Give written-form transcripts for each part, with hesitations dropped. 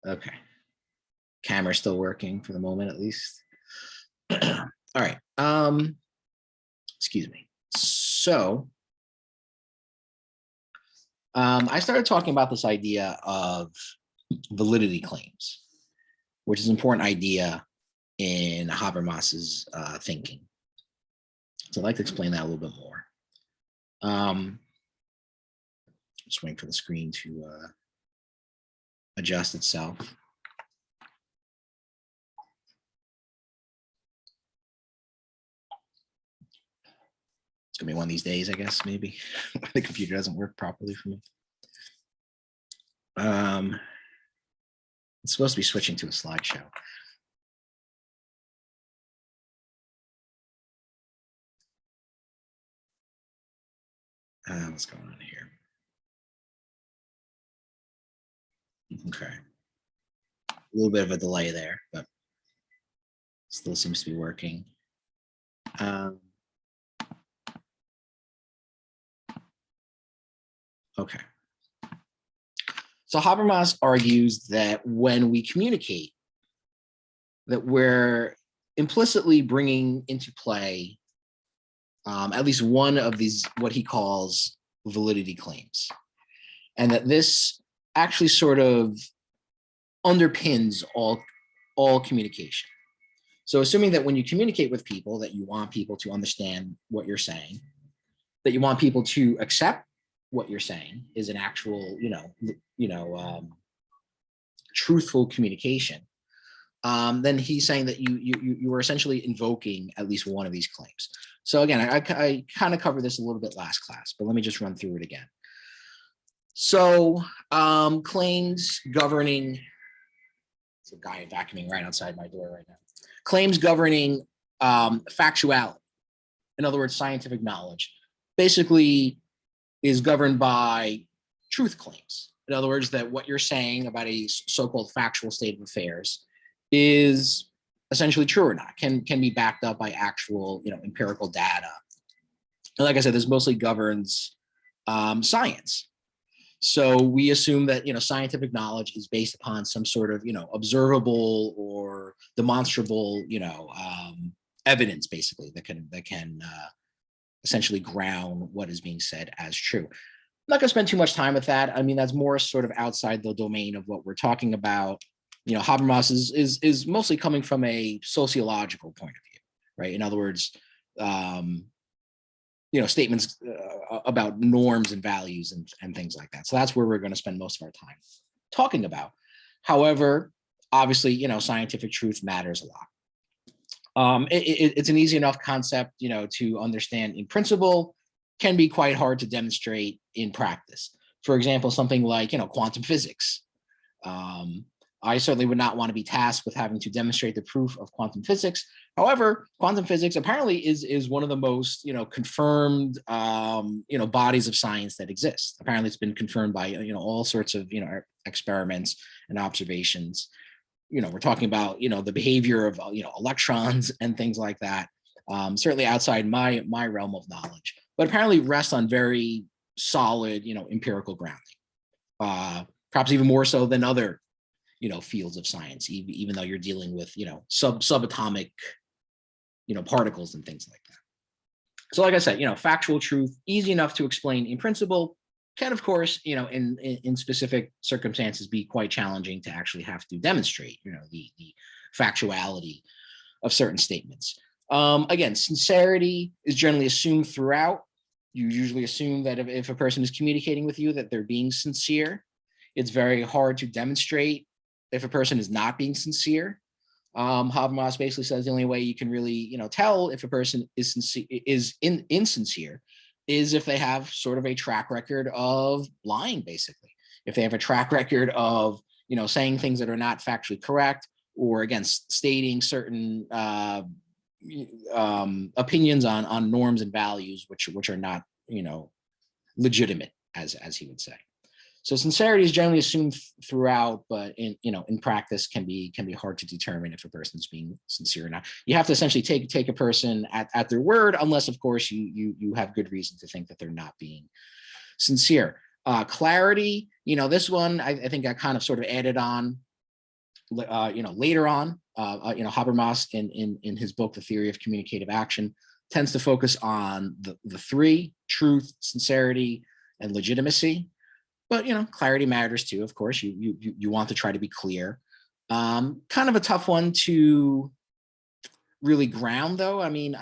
Okay. Camera's still working for the moment, at least. All right. Excuse me. So I started talking about this idea of validity claims, which is an important idea in Habermas's thinking. So I'd like to explain that a little bit more. Just waiting for the screen to adjust itself. It's gonna be one of these days, I guess, maybe. The computer doesn't work properly for me. It's supposed to be switching to a slideshow. What's going on here? Okay. A little bit of a delay there, but still seems to be working. Okay. So Habermas argues that when we communicate, that we're implicitly bringing into play at least one of these, what he calls validity claims, and that this actually sort of underpins all communication. So assuming that when you communicate with people, that you want people to understand what you're saying, that you want people to accept what you're saying is an actual, truthful communication, then he's saying that you are essentially invoking at least one of these claims. So again, I kind of covered this a little bit last class, but let me just run through it again. So claims governing, there's a guy vacuuming right outside my door right now. Claims governing factuality, in other words, scientific knowledge, basically is governed by truth claims. In other words, that what you're saying about a so-called factual state of affairs is essentially true or not, can be backed up by actual, empirical data. And like I said, this mostly governs science. So we assume that, scientific knowledge is based upon some sort of, observable or demonstrable, evidence, basically, that can essentially ground what is being said as true. I'm not going to spend too much time with that. I mean, that's more sort of outside the domain of what we're talking about. Habermas is mostly coming from a sociological point of view, right? In other words, statements about norms and values and things like that. So that's where we're going to spend most of our time talking about. However, obviously, scientific truth matters a lot. It's an easy enough concept, to understand in principle, can be quite hard to demonstrate in practice. For example, something like, quantum physics. I certainly would not want to be tasked with having to demonstrate the proof of quantum physics. However, quantum physics apparently is one of the most, confirmed, bodies of science that exist. Apparently, it's been confirmed by, all sorts of, experiments and observations. We're talking about, the behavior of, electrons and things like that. Certainly outside my realm of knowledge, but apparently rests on very solid, empirical grounding. Perhaps even more so than other, fields of science, even though you're dealing with, subatomic, particles and things like that. So like I said, factual truth, easy enough to explain in principle, can of course, in specific circumstances be quite challenging to actually have to demonstrate, the factuality of certain statements. Again, sincerity is generally assumed throughout. You usually assume that if a person is communicating with you, that they're being sincere. It's very hard to demonstrate if a person is not being sincere. Habermas basically says the only way you can really, tell if a person is sincere, insincere, is if they have sort of a track record of lying, basically. If they have a track record of, saying things that are not factually correct, or again, stating certain opinions on norms and values, which are not, legitimate, as he would say. So sincerity is generally assumed throughout, but in practice can be hard to determine if a person's being sincere or not. You have to essentially take a person at their word, unless of course you have good reason to think that they're not being sincere. Clarity, this one I think I kind of sort of added on later on, Habermas in his book, The Theory of Communicative Action, tends to focus on the three: truth, sincerity, and legitimacy. But clarity matters too. Of course, you want to try to be clear. Kind of a tough one to really ground, though. I mean,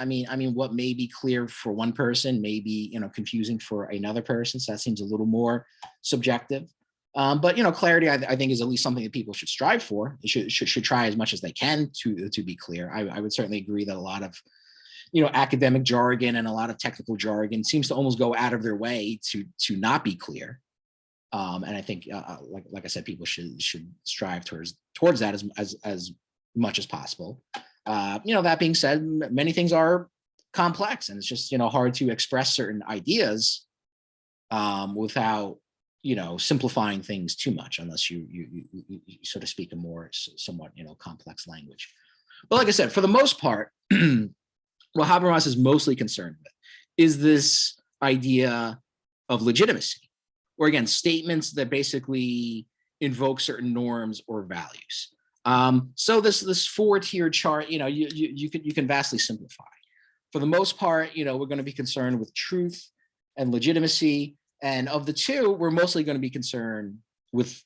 what may be clear for one person may be confusing for another person. So that seems a little more subjective. But clarity, I think, is at least something that people should strive for. They should try as much as they can to be clear. I would certainly agree that a lot of academic jargon and a lot of technical jargon seems to almost go out of their way to not be clear. And I think, like I said, people should strive towards that as much as possible. That being said, many things are complex, and it's just hard to express certain ideas without simplifying things too much, unless you sort of speak a more somewhat complex language. But like I said, for the most part, what Habermas is mostly concerned with is this idea of legitimacy, or again, statements that basically invoke certain norms or values. So this four-tier chart, you can vastly simplify. For the most part, we're going to be concerned with truth and legitimacy, and of the two, we're mostly going to be concerned with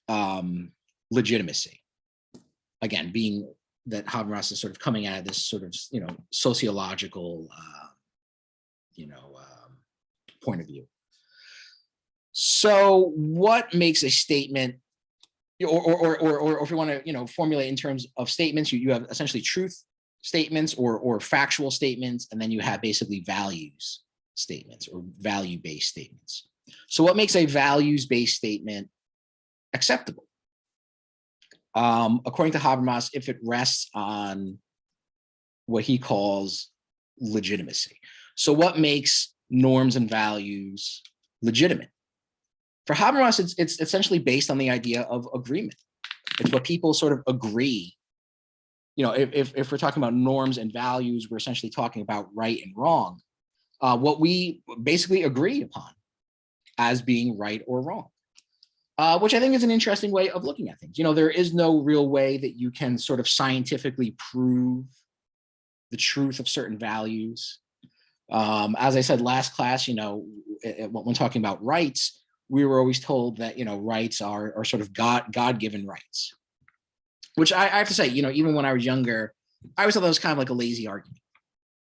legitimacy. Again, being that Habermas is sort of coming out of this sort of sociological point of view. So, what makes a statement? Or if you want to formulate in terms of statements, you have essentially truth statements or factual statements, and then you have basically values statements or value-based statements. So what makes a values-based statement acceptable? According to Habermas, if it rests on what he calls legitimacy. So what makes norms and values legitimate? For Habermas, it's essentially based on the idea of agreement. It's what people sort of agree. If we're talking about norms and values, we're essentially talking about right and wrong. What we basically agree upon as being right or wrong, which I think is an interesting way of looking at things. There is no real way that you can sort of scientifically prove the truth of certain values. As I said last class, when talking about rights, we were always told that rights are sort of God-given rights, which I have to say, even when I was younger, I always thought that was kind of like a lazy argument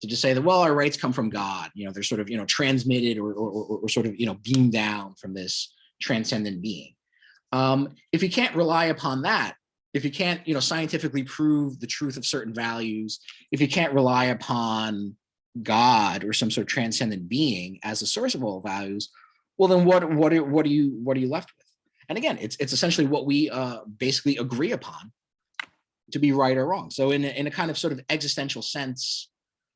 to just say that, well, our rights come from God. They're sort of transmitted or sort of beamed down from this transcendent being. If you can't rely upon that, if you can't scientifically prove the truth of certain values, if you can't rely upon God or some sort of transcendent being as the source of all values, well, then what are you left with? And again, it's essentially what we basically agree upon to be right or wrong. So in a kind of sort of existential sense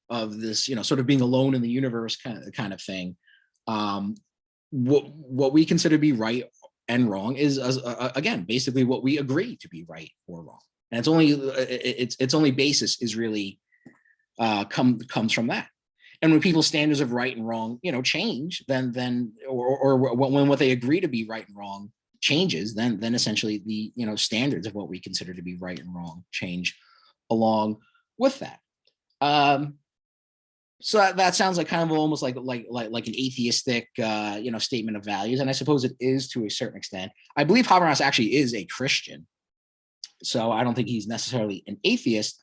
of this, sort of being alone in the universe kind of thing, what we consider to be right and wrong is again basically what we agree to be right or wrong, and its only basis is really comes from that. And when people's standards of right and wrong, change, then or when what they agree to be right and wrong changes, then essentially the standards of what we consider to be right and wrong change along with that. So that sounds like kind of almost like an atheistic statement of values, and I suppose it is to a certain extent. I believe Habermas actually is a Christian, so I don't think he's necessarily an atheist.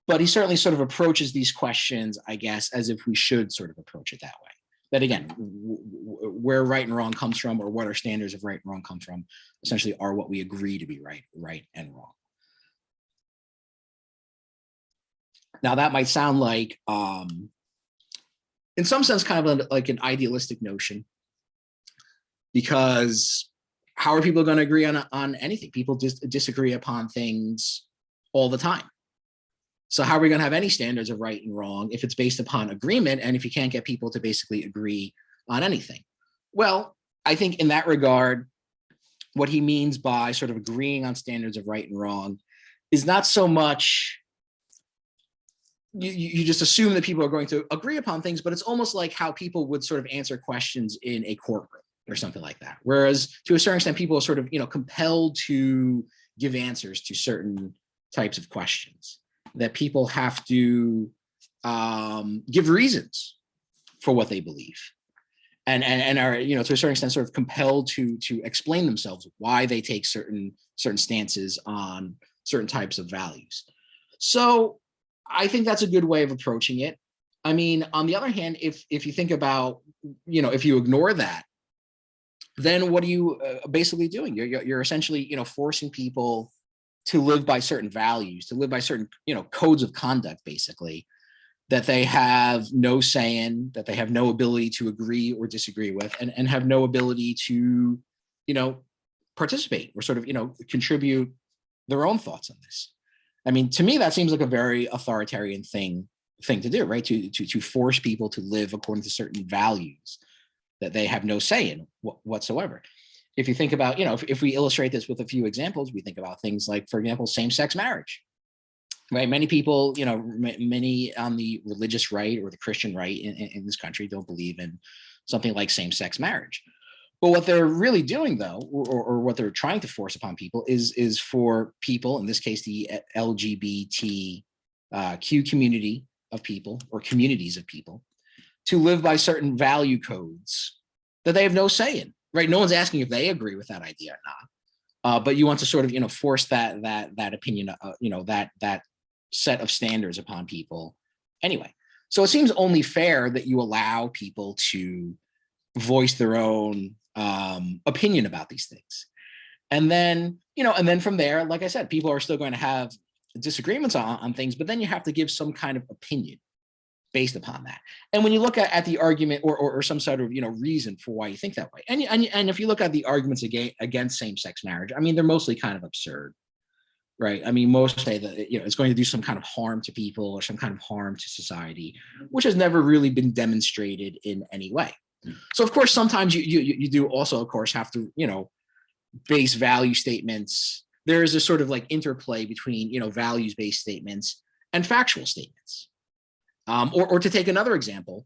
But he certainly sort of approaches these questions, I guess, as if we should sort of approach it that way. That again, where right and wrong comes from, or what our standards of right and wrong come from, essentially are what we agree to be right and wrong. Now that might sound like, in some sense, kind of like an idealistic notion, because how are people going to agree on anything? People just disagree upon things all the time. So how are we going to have any standards of right and wrong if it's based upon agreement, and if you can't get people to basically agree on anything? Well, I think in that regard, what he means by sort of agreeing on standards of right and wrong is not so much you just assume that people are going to agree upon things, but it's almost like how people would sort of answer questions in a courtroom or something like that. Whereas to a certain extent, people are sort of compelled to give answers to certain types of questions, that people have to give reasons for what they believe, and are, to a certain extent, sort of compelled to explain themselves why they take certain stances on certain types of values. So I think that's a good way of approaching it. I mean, on the other hand, if you think about, if you ignore that, then what are you basically doing? You're essentially, forcing people to live by certain values, to live by certain, codes of conduct, basically, that they have no say in, that they have no ability to agree or disagree with, and have no ability to, participate or sort of, contribute their own thoughts on this. I mean, to me, that seems like a very authoritarian thing to do, right? To force people to live according to certain values that they have no say in whatsoever. If you think about, if we illustrate this with a few examples, we think about things like, for example, same-sex marriage, right? Many people, many on the religious right or the Christian right in this country don't believe in something like same-sex marriage. But what they're really doing, though, or what they're trying to force upon people is for people, in this case, the LGBTQ community of people, or communities of people, to live by certain value codes that they have no say in, right? No one's asking if they agree with that idea or not. But you want to sort of, force that opinion, that set of standards upon people anyway. So it seems only fair that you allow people to voice their own opinion about these things. And then, from there, like I said, people are still going to have disagreements on things, but then you have to give some kind of opinion based upon that. And when you look at the argument or some sort of, reason for why you think that way, and if you look at the arguments against same-sex marriage, I mean, they're mostly kind of absurd, right? I mean, most say that, it's going to do some kind of harm to people or some kind of harm to society, which has never really been demonstrated in any way. So, of course, sometimes you do also, of course, have to, base value statements. There is a sort of like interplay between, values-based statements and factual statements. Or to take another example,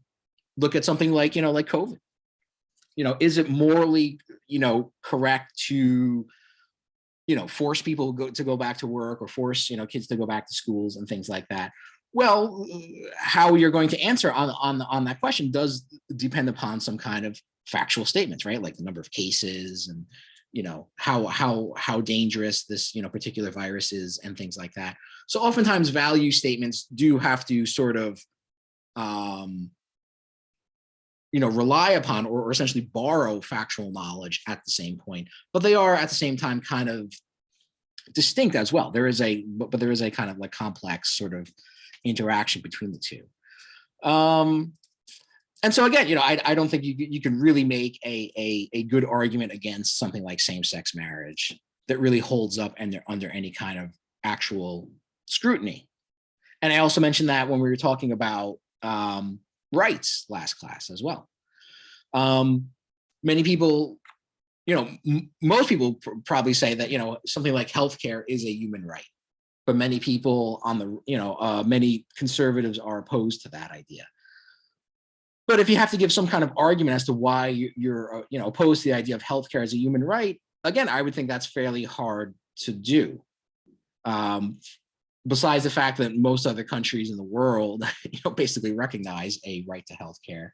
look at something like, like COVID. Is it morally, correct to, force people to go back to work, or force, kids to go back to schools and things like that? Well, how you're going to answer on that question does depend upon some kind of factual statements, right? Like the number of cases and, how dangerous this, particular virus is and things like that. So oftentimes value statements do have to sort of, rely upon or essentially borrow factual knowledge at the same point, but they are at the same time kind of distinct as well. There is but there is a kind of like complex sort of interaction between the two. And so again, I don't think you can really make a good argument against something like same-sex marriage that really holds up and they're under any kind of actual scrutiny. And I also mentioned that when we were talking about rights last class as well. Many people, most people probably say that, something like healthcare is a human right. But many people on the, many conservatives are opposed to that idea. But if you have to give some kind of argument as to why you're opposed to the idea of healthcare as a human right, again, I would think that's fairly hard to do. Besides the fact that most other countries in the world, basically recognize a right to healthcare,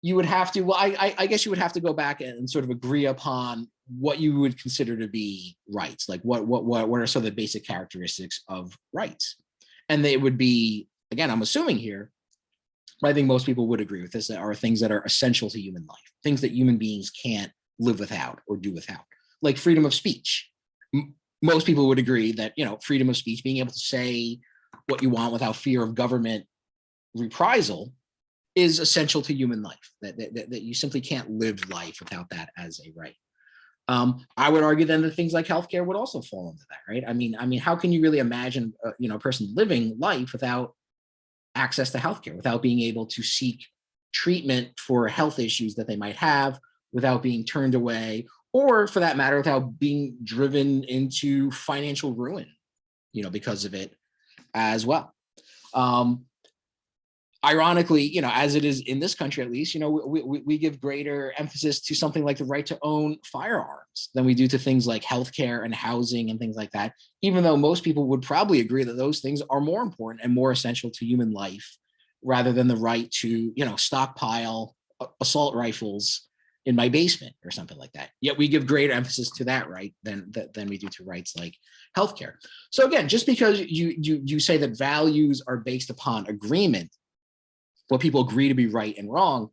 you would have to. Well, I guess you would have to go back and sort of agree upon what you would consider to be rights. Like what are some of the basic characteristics of rights? And they would be, again, I'm assuming here, but I think most people would agree with this, that are things that are essential to human life, things that human beings can't live without or do without, like freedom of speech. Most people would agree that, freedom of speech, being able to say what you want without fear of government reprisal, is essential to human life, that you simply can't live life without that as a right. I would argue then that things like healthcare would also fall into that, right? I mean, how can you really imagine, a person living life without access to healthcare, without being able to seek treatment for health issues that they might have, without being turned away, or for that matter, without being driven into financial ruin, because of it as well. ironically, as it is in this country, at least, we give greater emphasis to something like the right to own firearms than we do to things like healthcare and housing and things like that, even though most people would probably agree that those things are more important and more essential to human life rather than the right to, stockpile assault rifles in my basement or something like that. Yet we give greater emphasis to that right than we do to rights like healthcare. So again, just because you say that values are based upon agreement, what people agree to be right and wrong,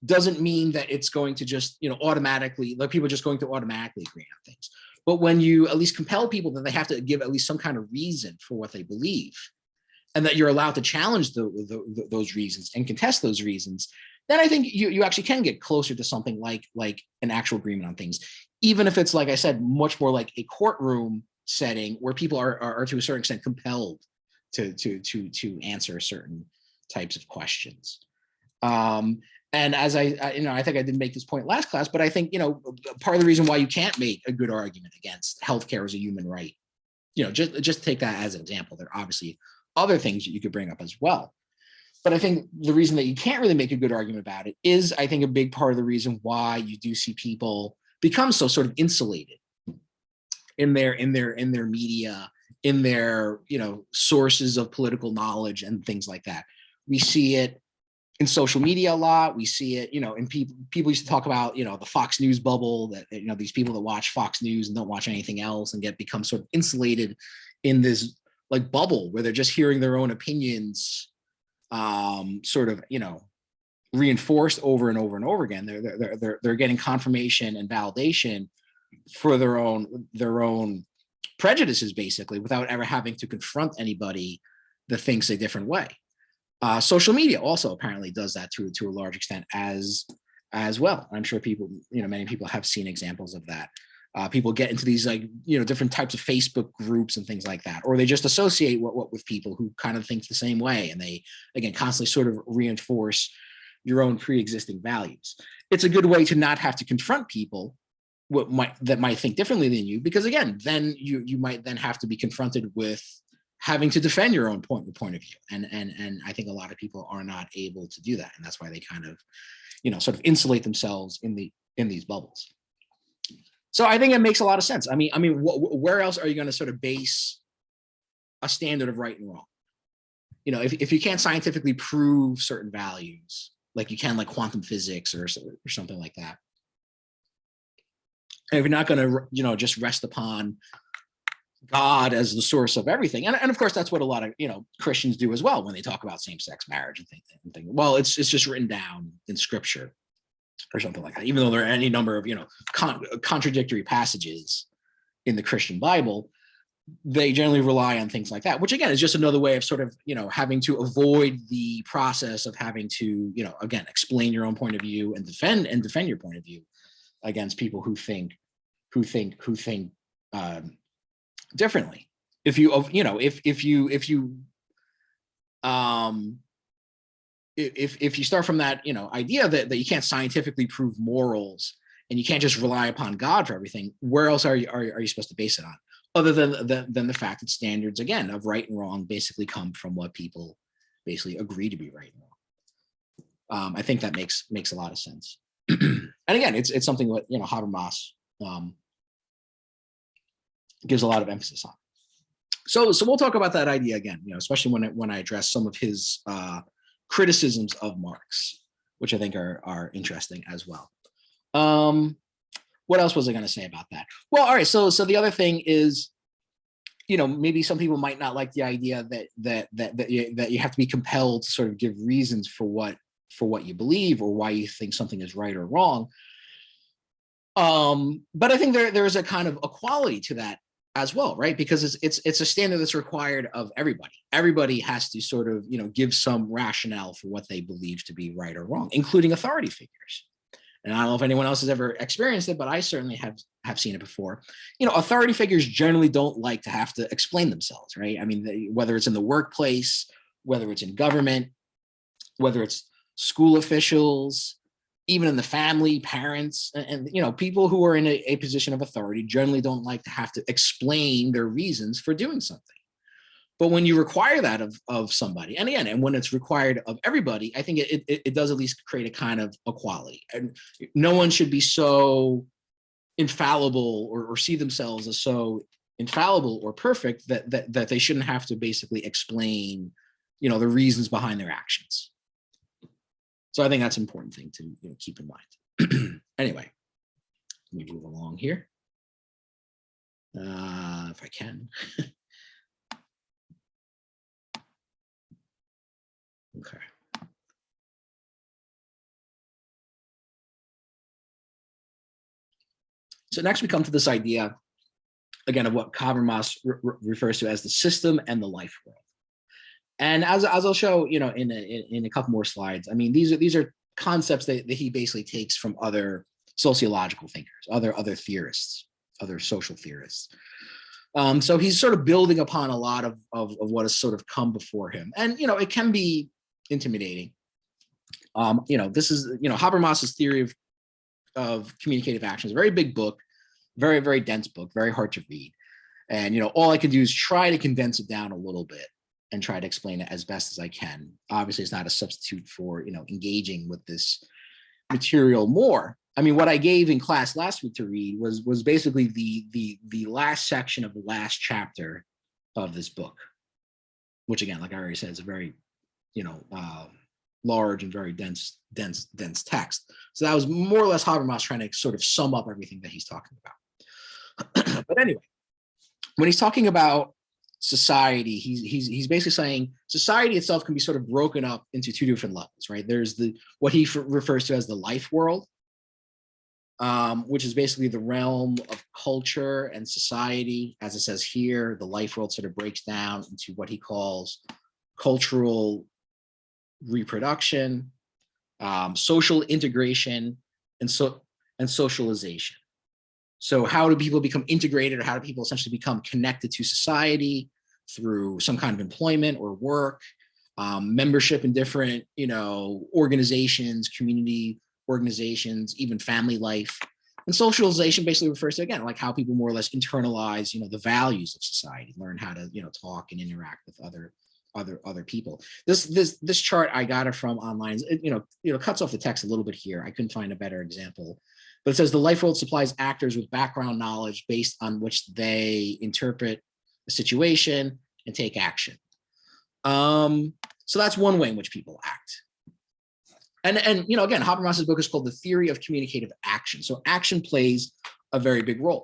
doesn't mean that it's going to just, automatically, like people are just going to automatically agree on things. But when you at least compel people that they have to give at least some kind of reason for what they believe, and that you're allowed to challenge those reasons and contest those reasons, then I think you actually can get closer to something like an actual agreement on things, even if it's, like I said, much more like a courtroom setting where people are to a certain extent compelled to answer certain types of questions. And as I think I didn't make this point last class, but I think, part of the reason why you can't make a good argument against healthcare as a human right, just take that as an example. There are obviously other things that you could bring up as well. But I think the reason that you can't really make a good argument about it is, I think, a big part of the reason why you do see people become so sort of insulated in their media, in their, sources of political knowledge and things like that. We see it in social media a lot. We see it, in people used to talk about, the Fox News bubble, that, these people that watch Fox News and don't watch anything else and become sort of insulated in this like bubble where they're just hearing their own opinions sort of, reinforced over and over and over again. They're getting confirmation and validation for their own prejudices, basically, without ever having to confront anybody that thinks a different way. Social media also apparently does that to a large extent as well. I'm sure people, many people have seen examples of that. People get into these different types of Facebook groups and things like that, or they just associate with people who kind of think the same way, and they again constantly sort of reinforce your own pre-existing values. It's a good way to not have to confront people that might think differently than you, because again, then you might then have to be confronted with having to defend your own point of view, and I think a lot of people are not able to do that, and that's why they kind of sort of insulate themselves in these bubbles. So I think it makes a lot of sense. I mean, where else are you going to sort of base a standard of right and wrong? If you can't scientifically prove certain values, like you can like quantum physics or something like that, and if you're not going to, just rest upon God as the source of everything, and of course that's what a lot of Christians do as well when they talk about same-sex marriage and things. Well, it's just written down in Scripture or something like that, even though there are any number of contradictory passages in the Christian Bible. They generally rely on things like that, which again is just another way of sort of having to avoid the process of having to again explain your own point of view and defend your point of view against people who think differently. If you start from that idea that you can't scientifically prove morals and you can't just rely upon God for everything, where else are you supposed to base it on, other than the fact that standards again of right and wrong basically come from what people basically agree to be right and wrong. I think that makes a lot of sense. And again, it's something that Habermas gives a lot of emphasis on. So we'll talk about that idea again, especially when I address some of his criticisms of Marx, which I think are interesting as well. What else was I going to say about that? Well, all right. So the other thing is, maybe some people might not like the idea that you have to be compelled to sort of give reasons for what you believe or why you think something is right or wrong. But I think there is a kind of equality to that as well, right? Because it's a standard that's required of everybody. Everybody has to sort of, give some rationale for what they believe to be right or wrong, including authority figures. And I don't know if anyone else has ever experienced it, but I certainly have seen it before. Authority figures generally don't like to have to explain themselves, right? I mean, whether it's in the workplace, whether it's in government, whether it's school officials, even in the family, parents, and people who are in a position of authority generally don't like to have to explain their reasons for doing something. But when you require that of somebody, and again, and when it's required of everybody, I think it does at least create a kind of equality. And no one should be so infallible or see themselves as so infallible or perfect that they shouldn't have to basically explain, the reasons behind their actions. So I think that's an important thing to keep in mind. Anyway, let me move along here. If I can. Okay. So next we come to this idea, again, of what Habermas refers to as the system and the life world. And as I'll show, in a couple more slides, I mean, these are concepts that he basically takes from other sociological thinkers, other theorists, other social theorists. So he's sort of building upon a lot of what has sort of come before him. And, it can be intimidating. This is, Habermas's theory of communicative action is a very big book, very, very dense book, very hard to read. And, all I can do is try to condense it down a little bit and try to explain it as best as I can. Obviously, it's not a substitute for, engaging with this material more. I mean, what I gave in class last week to read was basically the last section of the last chapter of this book, which again, like I already said, is a very, large and very dense text. So that was more or less Habermas trying to sort of sum up everything that he's talking about. But anyway, when he's talking about society, he's basically saying society itself can be sort of broken up into two different levels, right? There's what he refers to as the life world, which is basically the realm of culture and society. As it says here, the life world sort of breaks down into what he calls cultural reproduction, social integration, and socialization. So how do people become integrated, or how do people essentially become connected to society through some kind of employment or work, membership in different, organizations, community organizations, even family life. And socialization basically refers to, again, like how people more or less internalize, the values of society, learn how to, talk and interact with other people. This chart, I got it from online. It cuts off the text a little bit here. I couldn't find a better example, but it says the life world supplies actors with background knowledge based on which they interpret a situation and take action. So that's one way in which people act. And again, Habermas's book is called The Theory of Communicative Action. So action plays a very big role.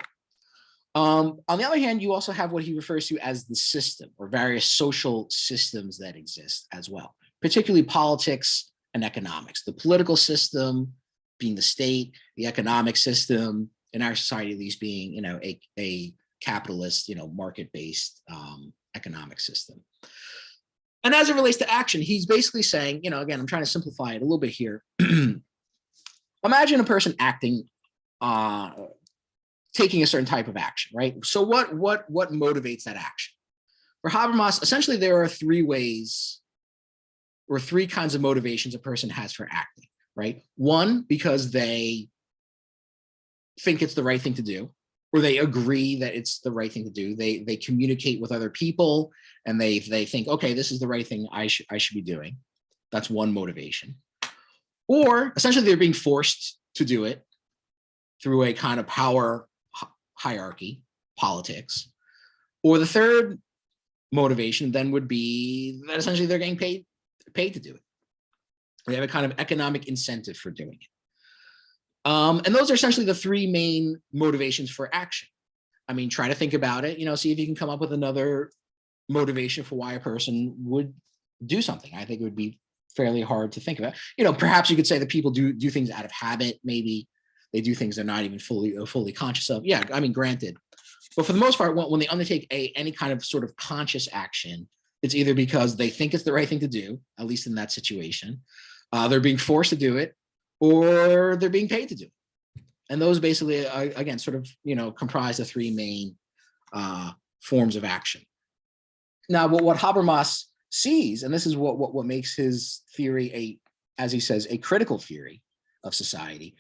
On the other hand, you also have what he refers to as the system, or various social systems that exist as well, particularly politics and economics. The political system being the state, the economic system in our society, at least being, a capitalist, market-based economic system. And as it relates to action, he's basically saying, again, I'm trying to simplify it a little bit here. Imagine a person acting, taking a certain type of action, right? So what motivates that action? For Habermas, essentially there are three ways or three kinds of motivations a person has for acting, right? One, because they think it's the right thing to do, or they agree that it's the right thing to do. They communicate with other people and they think, okay, this is the right thing I should be doing. That's one motivation. Or essentially they're being forced to do it through a kind of power hierarchy, politics. Or the third motivation then would be that essentially they're getting paid to do it. They have a kind of economic incentive for doing it. And those are essentially the three main motivations for action. I mean, try to think about it, see if you can come up with another motivation for why a person would do something. I think it would be fairly hard to think about. Perhaps you could say that people do things out of habit. Maybe they do things they're not even fully conscious of. Yeah, I mean, granted. But for the most part, when they undertake any kind of sort of conscious action, it's either because they think it's the right thing to do, at least in that situation. They're being forced to do it, or they're being paid to do it. And those basically, again, sort of, comprise the three main forms of action. Now, what Habermas sees, and this is what makes his theory as he says, a critical theory of society,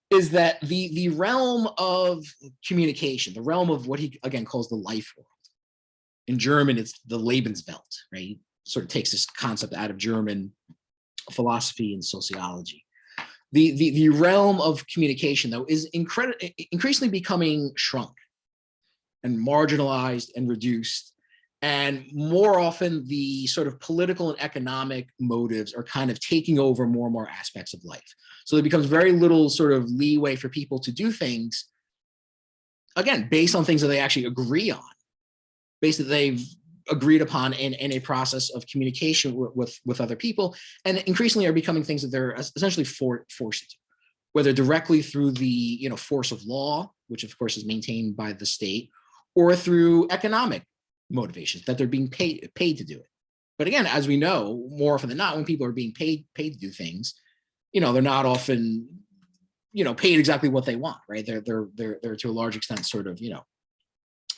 is that the realm of communication, the realm of what he, again, calls the life world, In German, it's the Lebenswelt, right? Sort of takes this concept out of German philosophy and sociology. The realm of communication, though, is increasingly becoming shrunk and marginalized and reduced. And more often, the sort of political and economic motives are kind of taking over more and more aspects of life. So there becomes very little sort of leeway for people to do things, again, based on things that they actually agree on, based that they've agreed upon in a process of communication with other people, and increasingly are becoming things that they're essentially forced to, whether directly through the force of law, which of course is maintained by the state, or through economic motivations that they're being paid to do it. But again, as we know, more often than not, when people are being paid to do things, they're not often paid exactly what they want, right? They're to a large extent sort of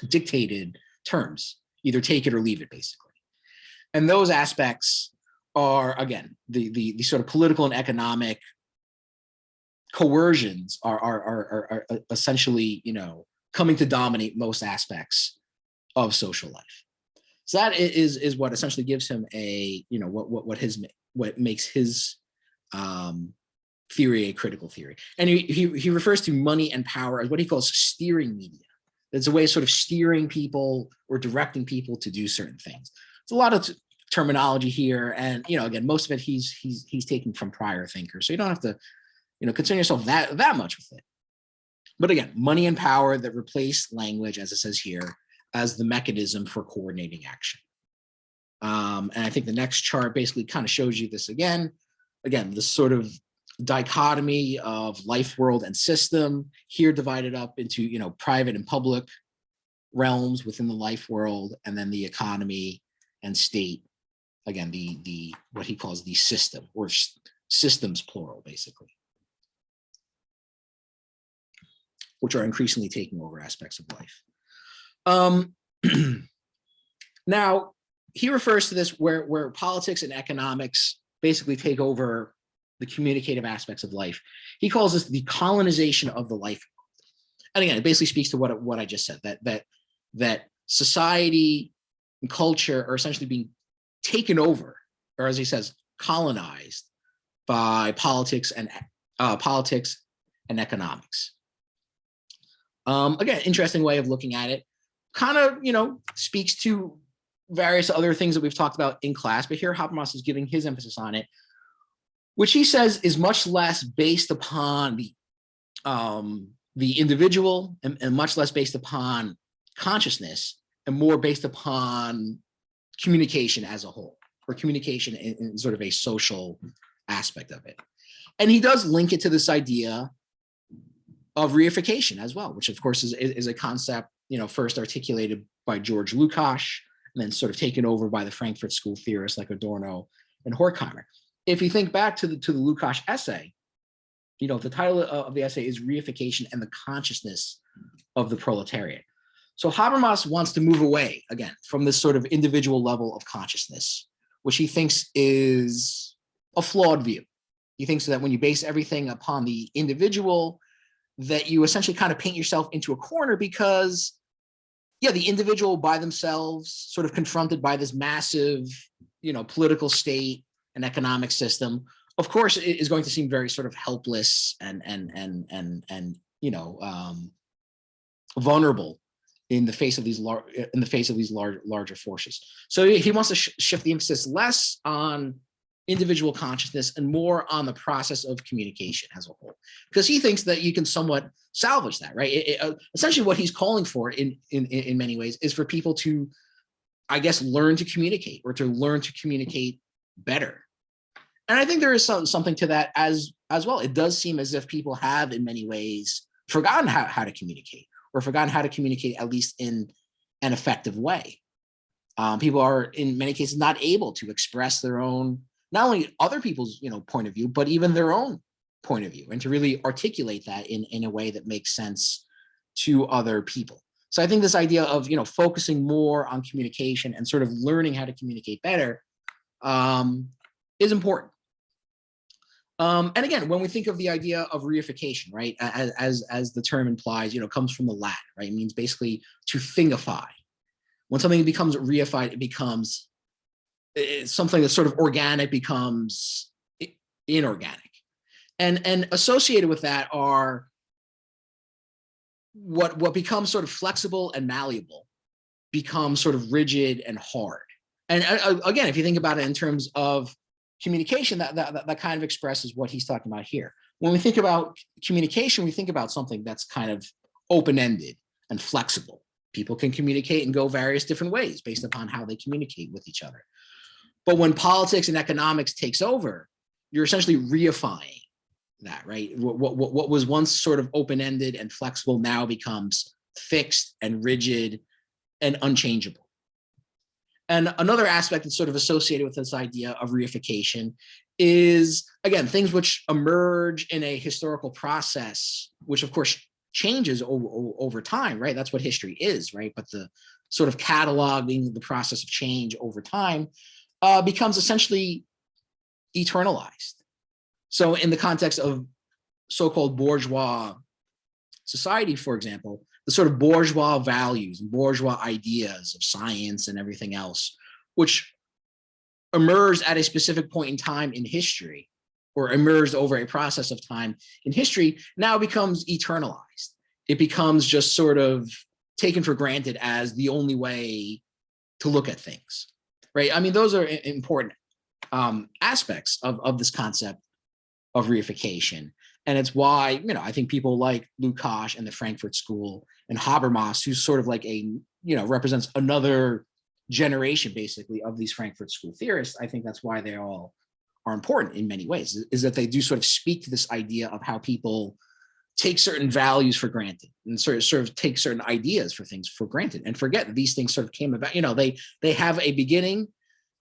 dictated terms, either take it or leave it, basically. And those aspects are, again, the sort of political and economic coercions are essentially coming to dominate most aspects of social life. So that is what essentially gives him a what makes his theory a critical theory. And he refers to money and power as what he calls steering media. It's a way of sort of steering people or directing people to do certain things. It's a lot of terminology here, and again, most of it he's taking from prior thinkers, so you don't have to concern yourself that much with it. But again, money and power that replace language, as it says here, as the mechanism for coordinating action. And I think the next chart basically kind of shows you this again. Again, this sort of dichotomy of life, world, and system, here divided up into private and public realms within the life world, and then the economy and state, again, the what he calls the system, or systems plural, basically, which are increasingly taking over aspects of life. Now, he refers to this where politics and economics basically take over the communicative aspects of life. He calls this the colonization of the life. And again, it basically speaks to what I just said, that society and culture are essentially being taken over, or as he says, colonized by politics and economics. Again, interesting way of looking at it. Kind of, speaks to various other things that we've talked about in class, but here Habermas is giving his emphasis on it, which he says is much less based upon the individual and much less based upon consciousness, and more based upon communication as a whole, or communication in sort of a social aspect of it. And he does link it to this idea of reification as well, which of course is a concept first articulated by George Lukács, and then sort of taken over by the Frankfurt School theorists like Adorno and Horkheimer. If you think back to the Lukács essay, the title of the essay is Reification and the Consciousness of the Proletariat. So Habermas wants to move away, again, from this sort of individual level of consciousness, which he thinks is a flawed view. He thinks that when you base everything upon the individual, that you essentially kind of paint yourself into a corner, because the individual by themselves, sort of confronted by this massive, political state and economic system, of course, it is going to seem very sort of helpless and vulnerable in the face of these larger forces. So he wants to shift the emphasis less on individual consciousness and more on the process of communication as a whole, because he thinks that you can somewhat salvage that, right? Essentially what he's calling for in many ways is for people to, I guess, learn to communicate, or to learn to communicate better. And I think there is something to that as well. It does seem as if people have in many ways forgotten how to communicate, or forgotten how to communicate at least in an effective way. People are in many cases not able to express their own, not only other people's point of view, but even their own point of view, and to really articulate that in a way that makes sense to other people. So I think this idea of focusing more on communication and sort of learning how to communicate better is important. And again, when we think of the idea of reification, right, as the term implies, comes from the Latin, right? It means basically to thingify. When something becomes reified, it becomes something that's sort of organic becomes inorganic. And associated with that are what becomes sort of flexible and malleable becomes sort of rigid and hard. And again, if you think about it in terms of communication, that kind of expresses what he's talking about here. When we think about communication, we think about something that's kind of open-ended and flexible. People can communicate and go various different ways based upon how they communicate with each other. But when politics and economics takes over, you're essentially reifying that, right? What was once sort of open-ended and flexible now becomes fixed and rigid and unchangeable. And another aspect that's sort of associated with this idea of reification is, again, things which emerge in a historical process, which of course changes over time, right? That's what history is, right? But the sort of cataloging the process of change over time becomes essentially eternalized. So in the context of so-called bourgeois society, for example, the sort of bourgeois values and bourgeois ideas of science and everything else, which emerged at a specific point in time in history, or emerged over a process of time in history, now becomes eternalized. It becomes just sort of taken for granted as the only way to look at things, right? I mean, those are important aspects of this concept of reification. And it's why, I think people like Lukács and the Frankfurt School and Habermas, who's sort of like represents another generation basically of these Frankfurt School theorists. I think that's why they all are important in many ways, is that they do sort of speak to this idea of how people take certain values for granted and sort of take certain ideas for things for granted and forget that these things sort of came about, they have a beginning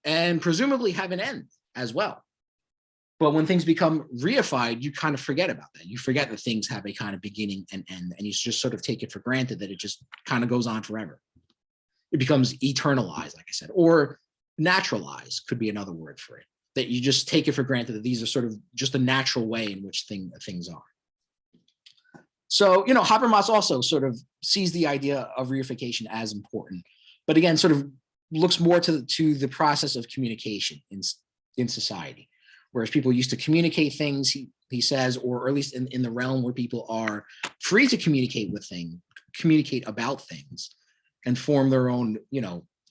and presumably have an end as well. But when things become reified, you kind of forget about that. You forget that things have a kind of beginning and end, and you just sort of take it for granted that it just kind of goes on forever. It becomes eternalized, like I said, or naturalized could be another word for it, that you just take it for granted that these are sort of just a natural way in which things are. So, Habermas also sort of sees the idea of reification as important, but again, sort of looks more to the process of communication in society. Whereas people used to communicate things, he says, or at least in the realm where people are free to communicate about things and form their own,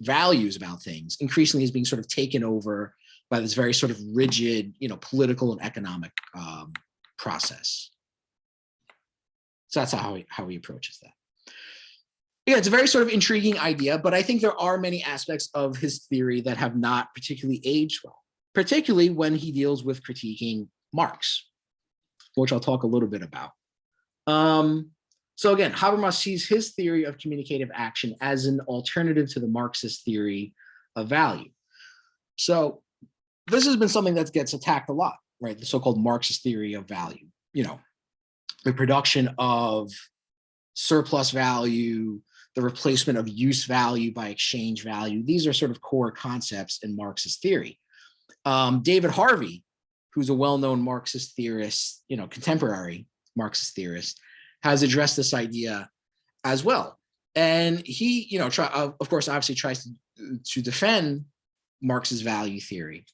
values about things, increasingly is being sort of taken over by this very sort of rigid, political and economic process. So that's how he approaches that. Yeah, it's a very sort of intriguing idea, but I think there are many aspects of his theory that have not particularly aged well, particularly when he deals with critiquing Marx, which I'll talk a little bit about. So again, Habermas sees his theory of communicative action as an alternative to the Marxist theory of value. So this has been something that gets attacked a lot, right? The so-called Marxist theory of value, the production of surplus value, the replacement of use value by exchange value. These are sort of core concepts in Marxist theory. David Harvey, who's a well-known Marxist theorist, contemporary Marxist theorist, has addressed this idea as well. And he, of course, obviously tries to defend Marx's value theory.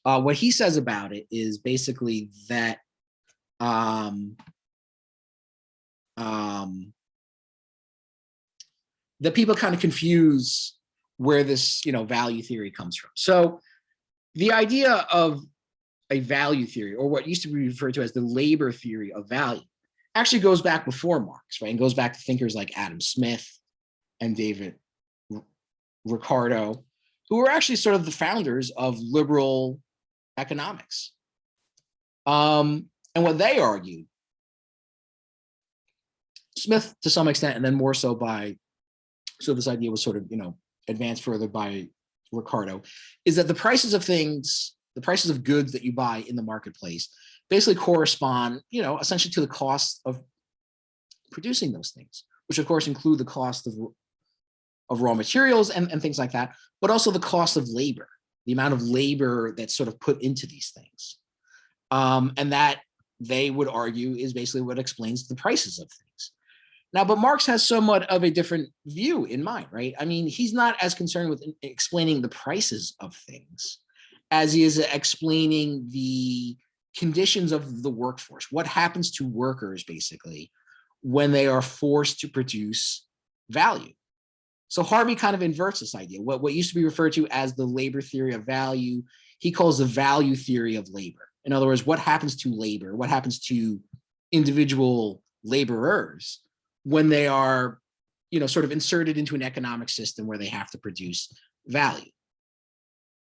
What he says about it is basically that that people kind of confuse where this, value theory comes from. So the idea of a value theory, or what used to be referred to as the labor theory of value, actually goes back before Marx, right? And goes back to thinkers like Adam Smith and David Ricardo, who were actually sort of the founders of liberal economics. And what they argued, Smith to some extent, and then more so so this idea was sort of, advanced further by Ricardo, is that the prices of things, the prices of goods that you buy in the marketplace basically correspond, essentially to the cost of producing those things, which of course include the cost of raw materials and things like that, but also the cost of labor, the amount of labor that's sort of put into these things. And that, they would argue, is basically what explains the prices of things. Now, but Marx has somewhat of a different view in mind, right? I mean, he's not as concerned with explaining the prices of things as he is explaining the conditions of the workforce. What happens to workers, basically, when they are forced to produce value? So Harvey kind of inverts this idea. What used to be referred to as the labor theory of value, he calls the value theory of labor. In other words, what happens to labor? What happens to individual laborers when they are, sort of inserted into an economic system where they have to produce value?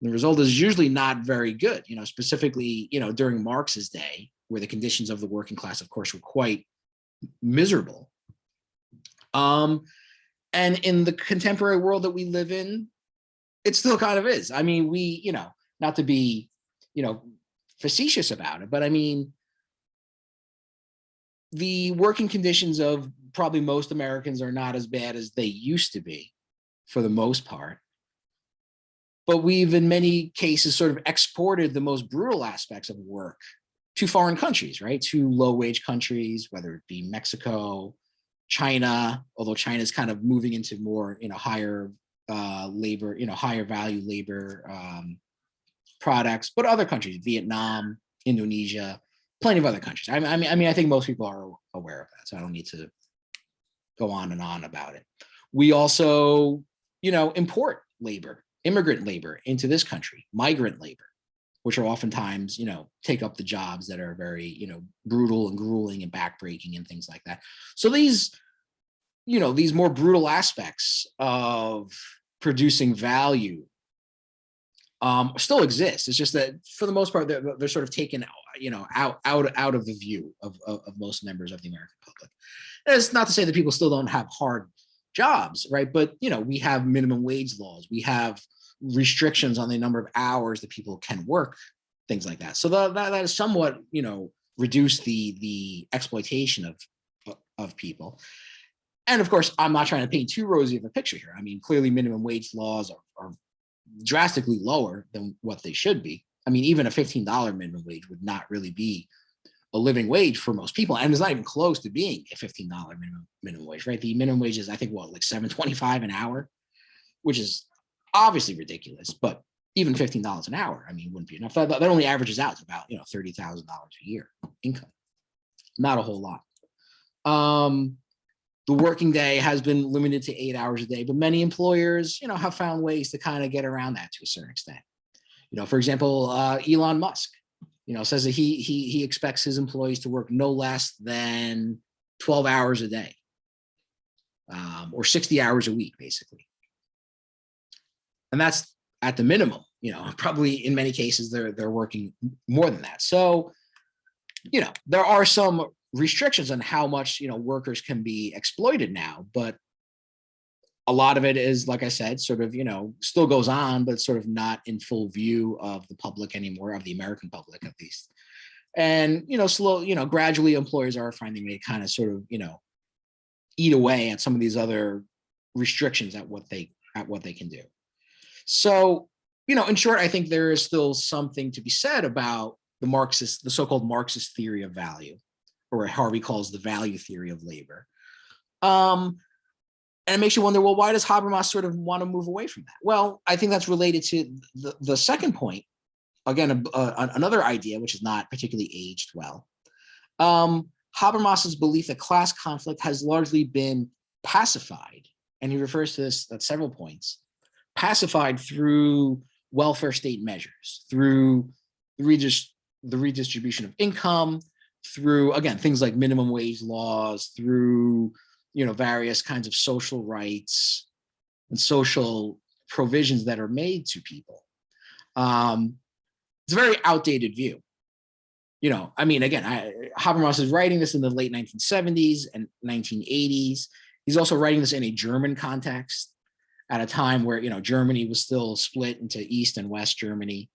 The result is usually not very good, specifically, during Marx's day, where the conditions of the working class, of course, were quite miserable. And in the contemporary world that we live in, it still kind of is. I mean, we, not to be, facetious about it, but I mean, the working conditions of probably most Americans are not as bad as they used to be, for the most part. But we've, in many cases, sort of exported the most brutal aspects of work to foreign countries, right? To low-wage countries, whether it be Mexico, China, although China is kind of moving into more, higher labor, higher value labor products, but other countries, Vietnam, Indonesia, plenty of other countries. I mean, I think most people are aware of that, so I don't need to go on and on about it. We also, import labor, immigrant labor into this country, migrant labor, which are oftentimes, take up the jobs that are very, brutal and grueling and backbreaking and things like that. So these, these more brutal aspects of producing value still exist. It's just that for the most part, they're sort of taken, out of the view of most members of the American public. And it's not to say that people still don't have hard jobs, right? But, we have minimum wage laws. We have restrictions on the number of hours that people can work, things like that. So that has somewhat, reduced the exploitation of people. And of course, I'm not trying to paint too rosy of a picture here. I mean, clearly minimum wage laws are drastically lower than what they should be. I mean, even a $15 minimum wage would not really be a living wage for most people. And it's not even close to being a $15 minimum wage, right? The minimum wage is, I think, like $7.25 an hour, which is obviously ridiculous, but even $15 an hour, I mean, wouldn't be enough. That only averages out to about, $30,000 a year income. Not a whole lot. The working day has been limited to 8 hours a day, but many employers, have found ways to kind of get around that to a certain extent. For example, Elon Musk, says that he expects his employees to work no less than 12 hours a day, or 60 hours a week, basically. And that's at the minimum. Probably in many cases they're working more than that. So, there are some restrictions on how much workers can be exploited now, but a lot of it is, like I said, sort of still goes on, but sort of not in full view of the public anymore, of the American public at least. And gradually employers are finding a kind of sort of eat away at some of these other restrictions at what they can do. So in short, I think there is still something to be said about the so-called Marxist theory of value, or what Harvey calls the value theory of labor. And it makes you wonder, well, why does Habermas sort of want to move away from that? Well, I think that's related to the second point. Again, another idea, which is not particularly aged well. Habermas's belief that class conflict has largely been pacified, and he refers to this at several points, pacified through welfare state measures, through the redistribution of income, through, again, things like minimum wage laws, through, various kinds of social rights and social provisions that are made to people. It's a very outdated view. I mean, again, Habermas is writing this in the late 1970s and 1980s. He's also writing this in a German context at a time where, Germany was still split into East and West Germany.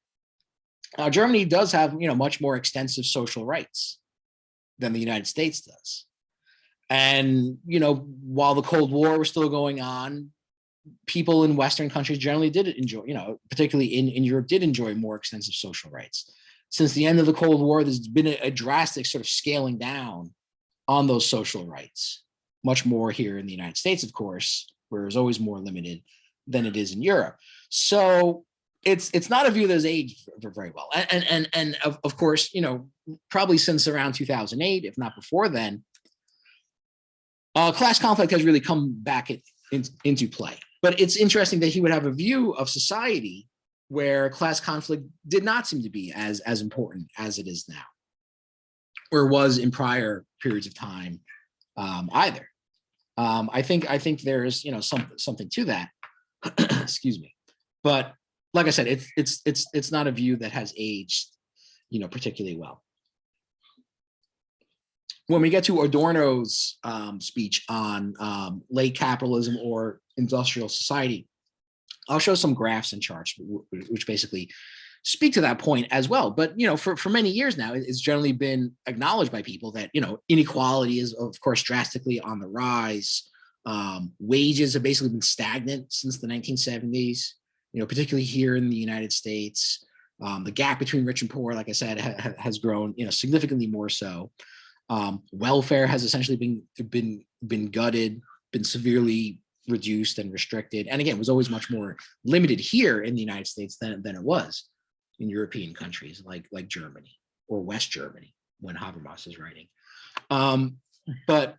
Germany does have, much more extensive social rights than the United States does. And, while the Cold War was still going on, people in Western countries generally did enjoy, particularly in Europe, did enjoy more extensive social rights. Since the end of the Cold War, there's been a drastic sort of scaling down on those social rights. much more here in the United States, of course, where it's always more limited than it is in Europe. So it's not a view that's aged very well. And of course, you know, probably since around 2008, if not before then, class conflict has really come back into play. But it's interesting that he would have a view of society where class conflict did not seem to be as important as it is now, or was in prior periods of time either. I think there's, you know, something to that. Excuse me. But like I said, it's not a view that has aged, you know, particularly well. When we get to Adorno's speech on late capitalism or industrial society, I'll show some graphs and charts which basically speak to that point as well. But, you know, for many years now, it's generally been acknowledged by people that, you know, inequality is, of course, drastically on the rise. Wages have basically been stagnant since the 1970s, you know, particularly here in the United States. The gap between rich and poor, like I said, has grown, you know, significantly more so. Welfare has essentially been gutted, been severely reduced and restricted. And again, it was always much more limited here in the United States than it was in European countries like Germany or West Germany when Habermas is writing. But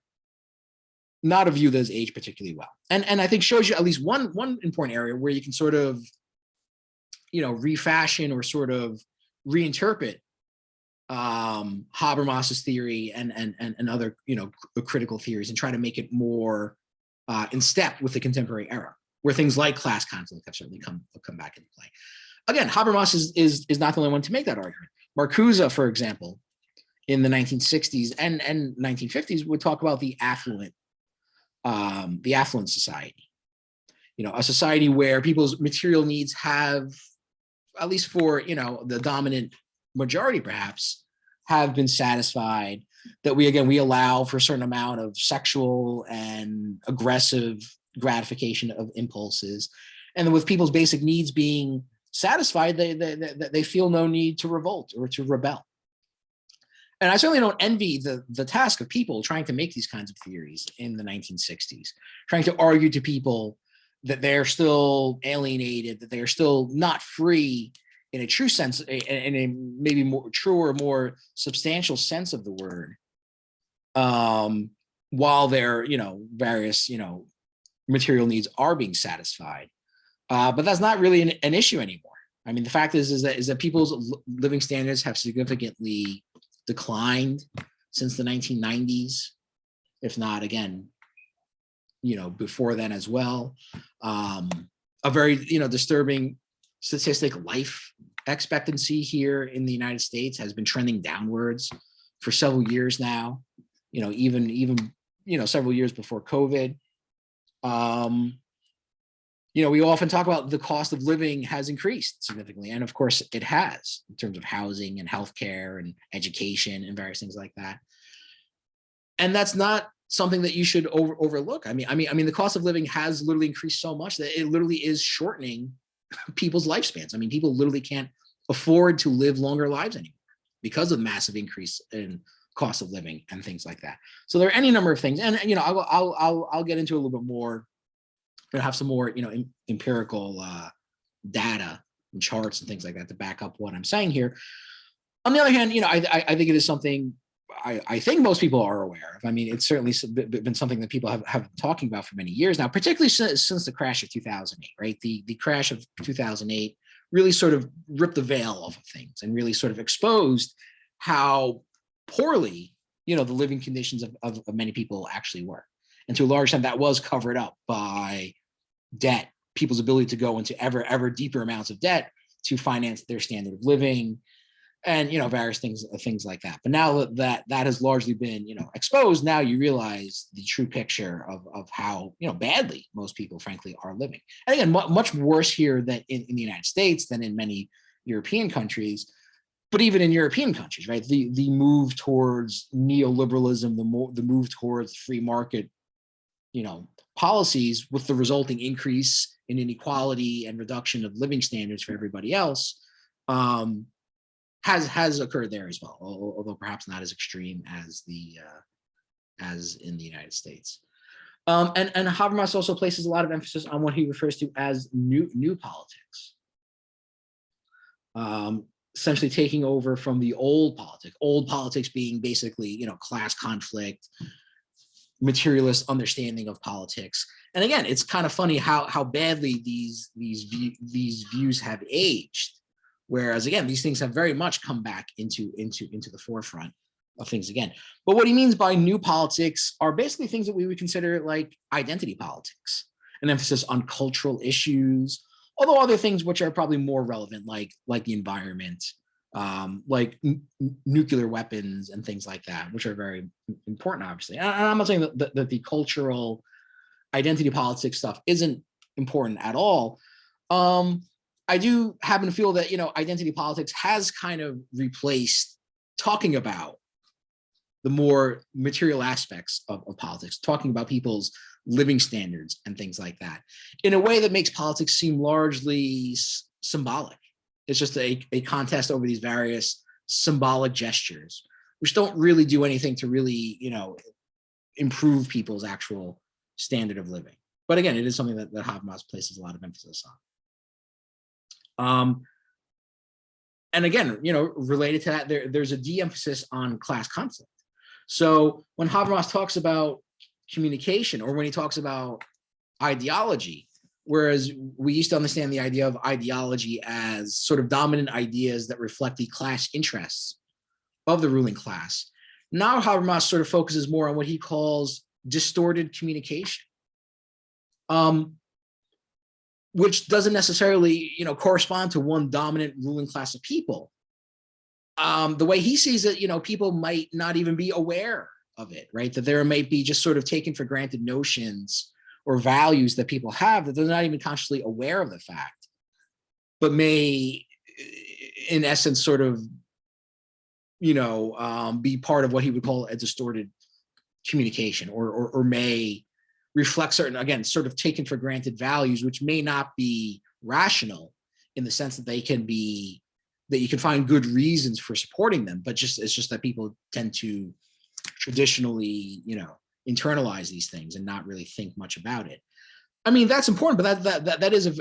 not a view that has aged particularly well. And I think shows you at least one important area where you can sort of, you know, refashion or sort of reinterpret Habermas's theory and other, you know, critical theories and try to make it more in step with the contemporary era, where things like class conflict have certainly come back into play. Again, Habermas is not the only one to make that argument. Marcuse, for example, in the 1960s and 1950s would talk about the affluent society. You know, a society where people's material needs have, at least for, you know, the dominant majority perhaps, have been satisfied, that we allow for a certain amount of sexual and aggressive gratification of impulses, and with people's basic needs being satisfied, they feel no need to revolt or to rebel. And I certainly don't envy the task of people trying to make these kinds of theories in the 1960s, trying to argue to people that they're still alienated, that they're still not free in a true sense, in a maybe more truer, more substantial sense of the word, while their, you know, various, you know, material needs are being satisfied. But that's not really an issue anymore. I mean, the fact is that people's living standards have significantly declined since the 1990s, if not, again, you know, before then as well. A very, you know, disturbing statistic, life expectancy here in the United States has been trending downwards for several years now, you know, even you know, several years before COVID. You know, we often talk about the cost of living has increased significantly, and of course it has, in terms of housing and healthcare and education and various things like that. And that's not something that you should overlook. I mean, the cost of living has literally increased so much that it literally is shortening people's lifespans. I mean, people literally can't afford to live longer lives anymore because of massive increase in cost of living and things like that. So there are any number of things, and you know, I'll get into a little bit more. We'll have some more, you know, empirical data and charts and things like that to back up what I'm saying here. On the other hand, you know, I think it is something I think most people are aware of. I mean, it's certainly been something that people have been talking about for many years now, particularly since the crash of 2008, right? The crash of 2008 really sort of ripped the veil off of things and really sort of exposed how poorly, you know, the living conditions of many people actually were. And to a large extent, that was covered up by debt, people's ability to go into ever deeper amounts of debt to finance their standard of living, and, you know, various things like that. But now that has largely been, you know, exposed, now you realize the true picture of how, you know, badly most people, frankly, are living. And again, much worse here than in the United States than in many European countries. But even in European countries, right, the move towards neoliberalism, the move towards free market, you know, policies, with the resulting increase in inequality and reduction of living standards for everybody else, has occurred there as well, although perhaps not as extreme as in the United States. And Habermas also places a lot of emphasis on what he refers to as new politics, essentially taking over from the old politics being basically, class conflict, materialist understanding of politics. And again, it's kind of funny how badly these views have aged. Whereas again, these things have very much come back into the forefront of things again. But what he means by new politics are basically things that we would consider like identity politics, an emphasis on cultural issues, although other things which are probably more relevant, like the environment, like nuclear weapons and things like that, which are very important, obviously. And I'm not saying that the cultural identity politics stuff isn't important at all. I do happen to feel that, identity politics has kind of replaced talking about the more material aspects of politics, talking about people's living standards and things like that, in a way that makes politics seem largely symbolic. It's just a contest over these various symbolic gestures, which don't really do anything to really, improve people's actual standard of living. But again, it is something that Habermas places a lot of emphasis on. And again, related to that, there's a de-emphasis on class conflict. So when Habermas talks about communication, or when he talks about ideology, whereas we used to understand the idea of ideology as sort of dominant ideas that reflect the class interests of the ruling class, now Habermas sort of focuses more on what he calls distorted communication, which doesn't necessarily, correspond to one dominant ruling class of people. The way he sees it, people might not even be aware of it, right? That there may be just sort of taken for granted notions or values that people have that they're not even consciously aware of the fact, but may, in essence, sort of, be part of what he would call a distorted communication, or may reflect certain, again, sort of taken for granted values, which may not be rational in the sense that they can be, that you can find good reasons for supporting them, but it's just that people tend to traditionally, internalize these things and not really think much about it. I mean, that's important, but that is a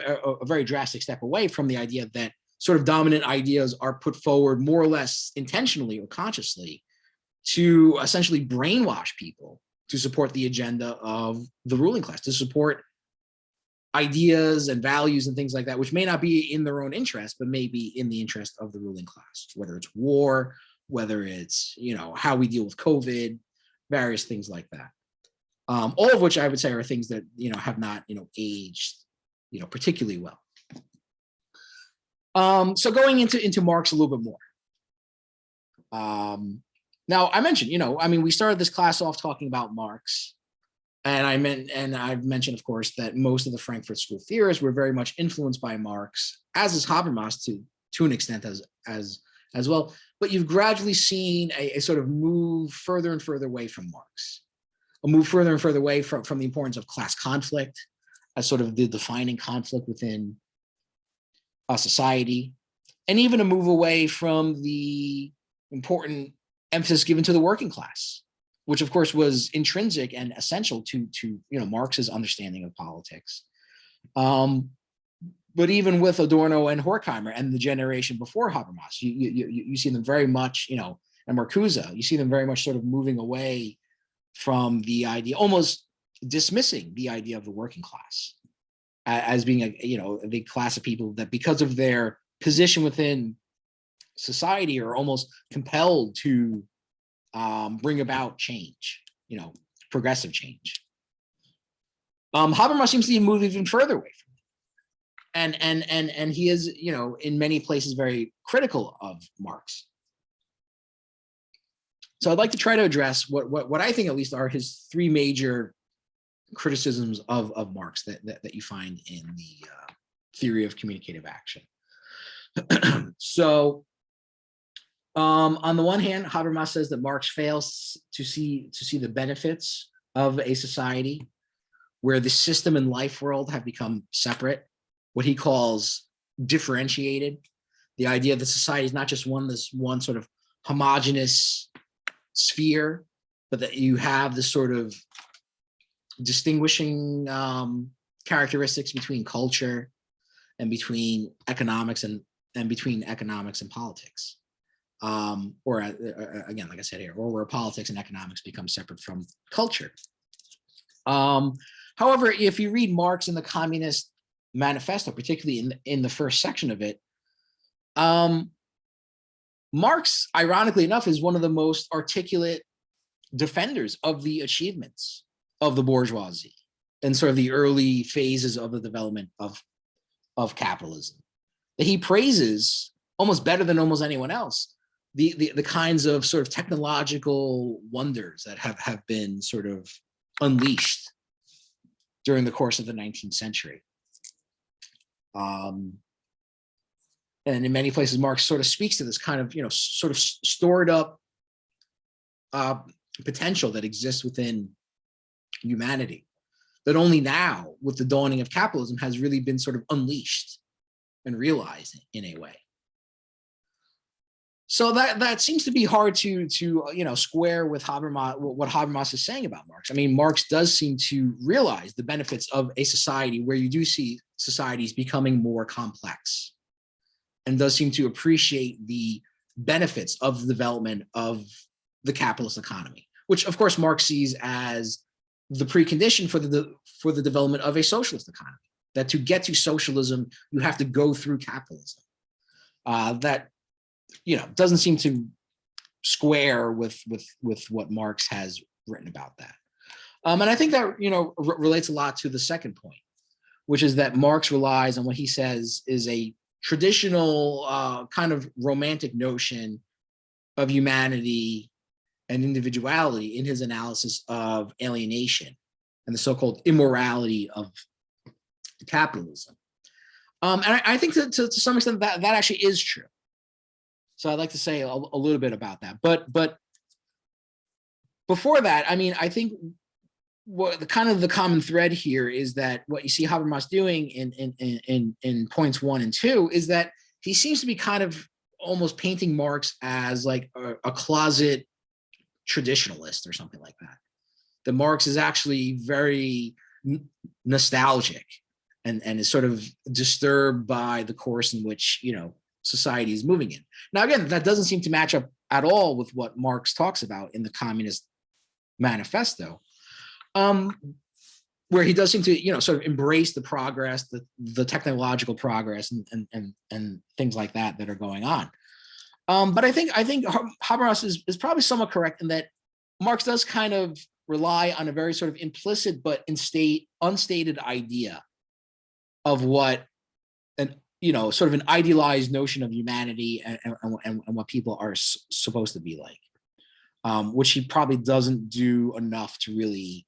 very drastic step away from the idea that sort of dominant ideas are put forward more or less intentionally or consciously to essentially brainwash people to support the agenda of the ruling class, to support ideas and values and things like that, which may not be in their own interest, but may be in the interest of the ruling class, whether it's war, whether it's, how we deal with COVID, various things like that. All of which I would say are things that, have not, aged, particularly well. So going into Marx a little bit more. Now I mentioned, we started this class off talking about Marx, and I've mentioned, of course, that most of the Frankfurt School theorists were very much influenced by Marx, as is Habermas to an extent as well. But you've gradually seen a sort of move further and further away from Marx, a move further and further away from the importance of class conflict as sort of the defining conflict within a society, and even a move away from the important emphasis given to the working class, which of course was intrinsic and essential to Marx's understanding of politics. But even with Adorno and Horkheimer and the generation before Habermas, you see them very much, and Marcuse, you see them very much sort of moving away from the idea, almost dismissing the idea of the working class as being a class of people that, because of their position within society, are almost compelled to bring about change, progressive change. Habermas seems to move even further away from it. And he is, in many places very critical of Marx. So I'd like to try to address what I think at least are his three major criticisms of Marx that you find in the theory of communicative action. So on the one hand, Habermas says that Marx fails to see the benefits of a society where the system and life world have become separate, what he calls differentiated. The idea that society is not just one sort of homogeneous sphere, but that you have this sort of distinguishing characteristics between culture and between economics and between economics and politics. Or again, like I said here, or where politics and economics become separate from culture. However, if you read Marx in the Communist Manifesto, particularly in the first section of it, Marx, ironically enough, is one of the most articulate defenders of the achievements of the bourgeoisie and sort of the early phases of the development of capitalism. That he praises almost better than almost anyone else the kinds of sort of technological wonders that have been sort of unleashed during the course of the 19th century. And in many places, Marx sort of speaks to this kind of, sort of stored up potential that exists within humanity, that only now, with the dawning of capitalism, has really been sort of unleashed and realized in a way. So that seems to be hard to square with Habermas, what Habermas is saying about Marx. I mean, Marx does seem to realize the benefits of a society where you do see societies becoming more complex, and does seem to appreciate the benefits of the development of the capitalist economy, which of course Marx sees as the precondition for the development of a socialist economy. That to get to socialism, you have to go through capitalism. That doesn't seem to square with what Marx has written about that. And I think that relates a lot to the second point, which is that Marx relies on what he says is a traditional kind of romantic notion of humanity and individuality in his analysis of alienation and the so-called immorality of capitalism. And I think to some extent that actually is true. So I'd like to say a little bit about that. But before that, I mean, I think what the common thread here is that what you see Habermas doing in points 1 and 2 is that he seems to be kind of almost painting Marx as like a closet traditionalist or something like that. That Marx is actually very nostalgic and is sort of disturbed by the course in which society is moving in. Now, again, that doesn't seem to match up at all with what Marx talks about in the Communist Manifesto, where he does seem to, sort of embrace the progress, the technological progress and things like that are going on. But I think Habermas is probably somewhat correct in that Marx does kind of rely on a very sort of implicit but unstated idea of what sort of an idealized notion of humanity and what people are supposed to be like, which he probably doesn't do enough to really,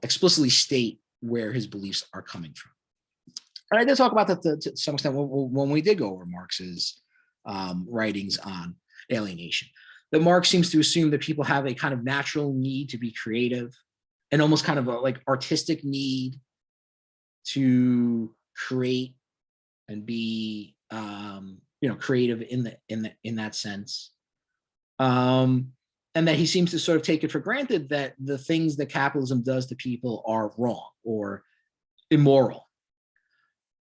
explicitly state where his beliefs are coming from. And I did talk about that to some extent when we did go over Marx's writings on alienation. That Marx seems to assume that people have a kind of natural need to be creative and almost kind of a like artistic need to create and be creative in that sense, and that he seems to sort of take it for granted that the things that capitalism does to people are wrong or immoral.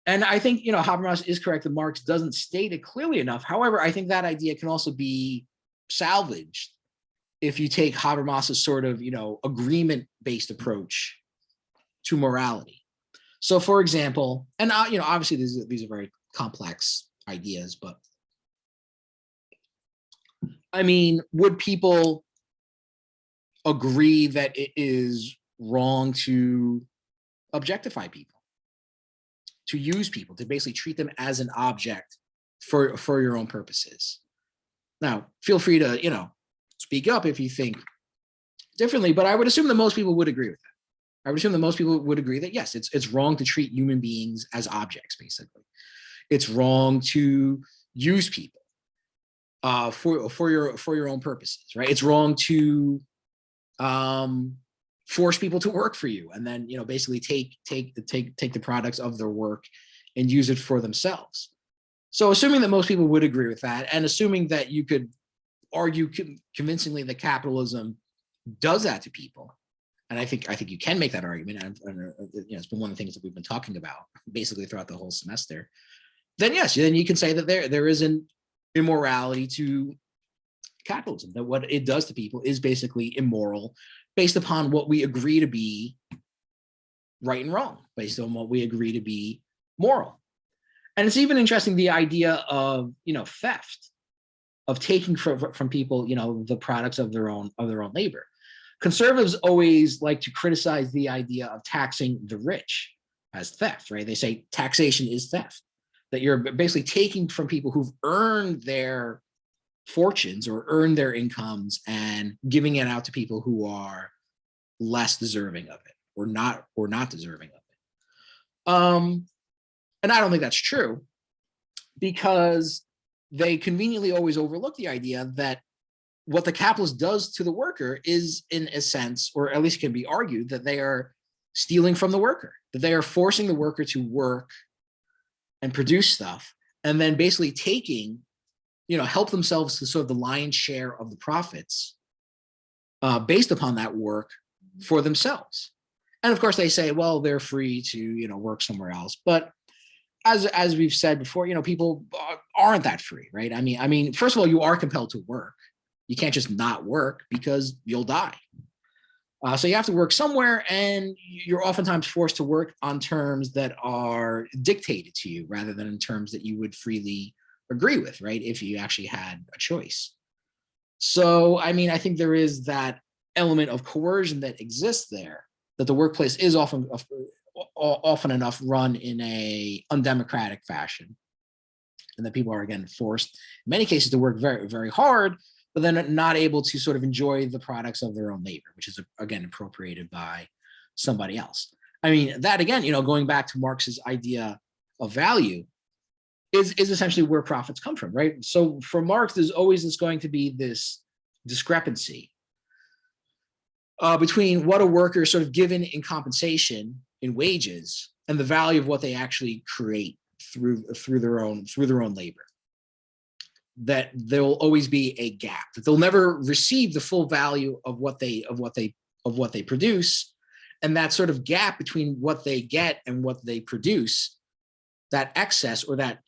And I think Habermas is correct that Marx doesn't state it clearly enough. However, I think that idea can also be salvaged if you take Habermas's sort of agreement-based approach to morality. So, for example, and obviously these are very complex ideas, but I mean, would people agree that it is wrong to objectify people, to use people, to basically treat them as an object for your own purposes? Now, feel free to speak up if you think differently, but I would assume that most people would agree with that. I would assume that most people would agree that yes, it's wrong to treat human beings as objects. Basically, it's wrong to use people for your own purposes, right? It's wrong to force people to work for you and then basically take the products of their work and use it for themselves. So, assuming that most people would agree with that, and assuming that you could argue convincingly that capitalism does that to people, and I think you can make that argument, and it's been one of the things that we've been talking about basically throughout the whole semester, then yes, then you can say that there is an immorality to capitalism, that what it does to people is basically immoral based upon what we agree to be right and wrong, based on what we agree to be moral. And it's even interesting, the idea of, theft, of taking from people, the products of their own labor. Conservatives always like to criticize the idea of taxing the rich as theft, right? They say taxation is theft, that you're basically taking from people who've earned their fortunes or earned their incomes and giving it out to people who are less deserving of it, or not deserving of it. And I don't think that's true, because they conveniently always overlook the idea that what the capitalist does to the worker is, in a sense, or at least can be argued, that they are stealing from the worker, that they are forcing the worker to work and produce stuff, and then basically taking, help themselves to sort of the lion's share of the profits based upon that work for themselves. And of course they say, well, they're free to, work somewhere else. But as we've said before, people aren't that free, right? I mean, first of all, you are compelled to work. You can't just not work, because you'll die. So you have to work somewhere, and you're oftentimes forced to work on terms that are dictated to you rather than in terms that you would freely agree with, right? If you actually had a choice. So, I think there is that element of coercion that exists there, that the workplace is often enough run in a undemocratic fashion, and that people are, again, forced in many cases to work very, very hard, but then not able to sort of enjoy the products of their own labor, which is, again, appropriated by somebody else. That, again, going back to Marx's idea of value, is essentially where profits come from, right? So for Marx, there's always going to be this discrepancy between what a worker is sort of given in compensation, in wages, and the value of what they actually create through their own labor. That there will always be a gap, that they'll never receive the full value of what they produce, and that sort of gap between what they get and what they produce, that excess or that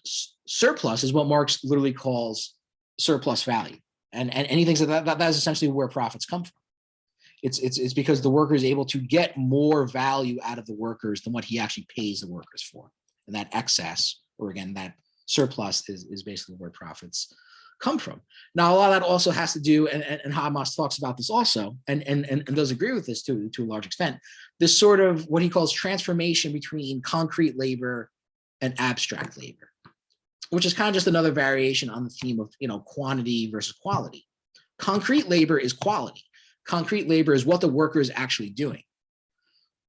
surplus, is what Marx literally calls surplus value, and he thinks that is essentially where profits come from. It's because the worker is able to get more value out of the workers than what he actually pays the workers for, and that excess, or again that surplus, is basically where profits come from. Now, a lot of that also has to do, and Habermas talks about this also, and does agree with this to a large extent, this sort of what he calls transformation between concrete labor and abstract labor, which is kind of just another variation on the theme of quantity versus quality. Concrete labor is quality. Concrete labor is what the worker is actually doing.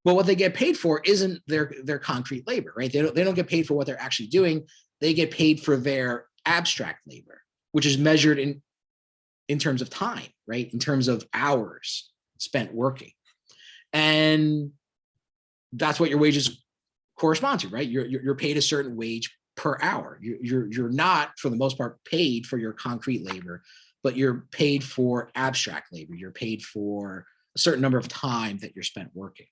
But what they get paid for isn't their concrete labor, right? They don't get paid for what they're actually doing. They get paid for their abstract labor, which is measured in terms of time, right? In terms of hours spent working. And that's what your wages correspond to, right? You're paid a certain wage per hour. You're not, for the most part, paid for your concrete labor, but you're paid for abstract labor. You're paid for a certain number of time that you're spent working.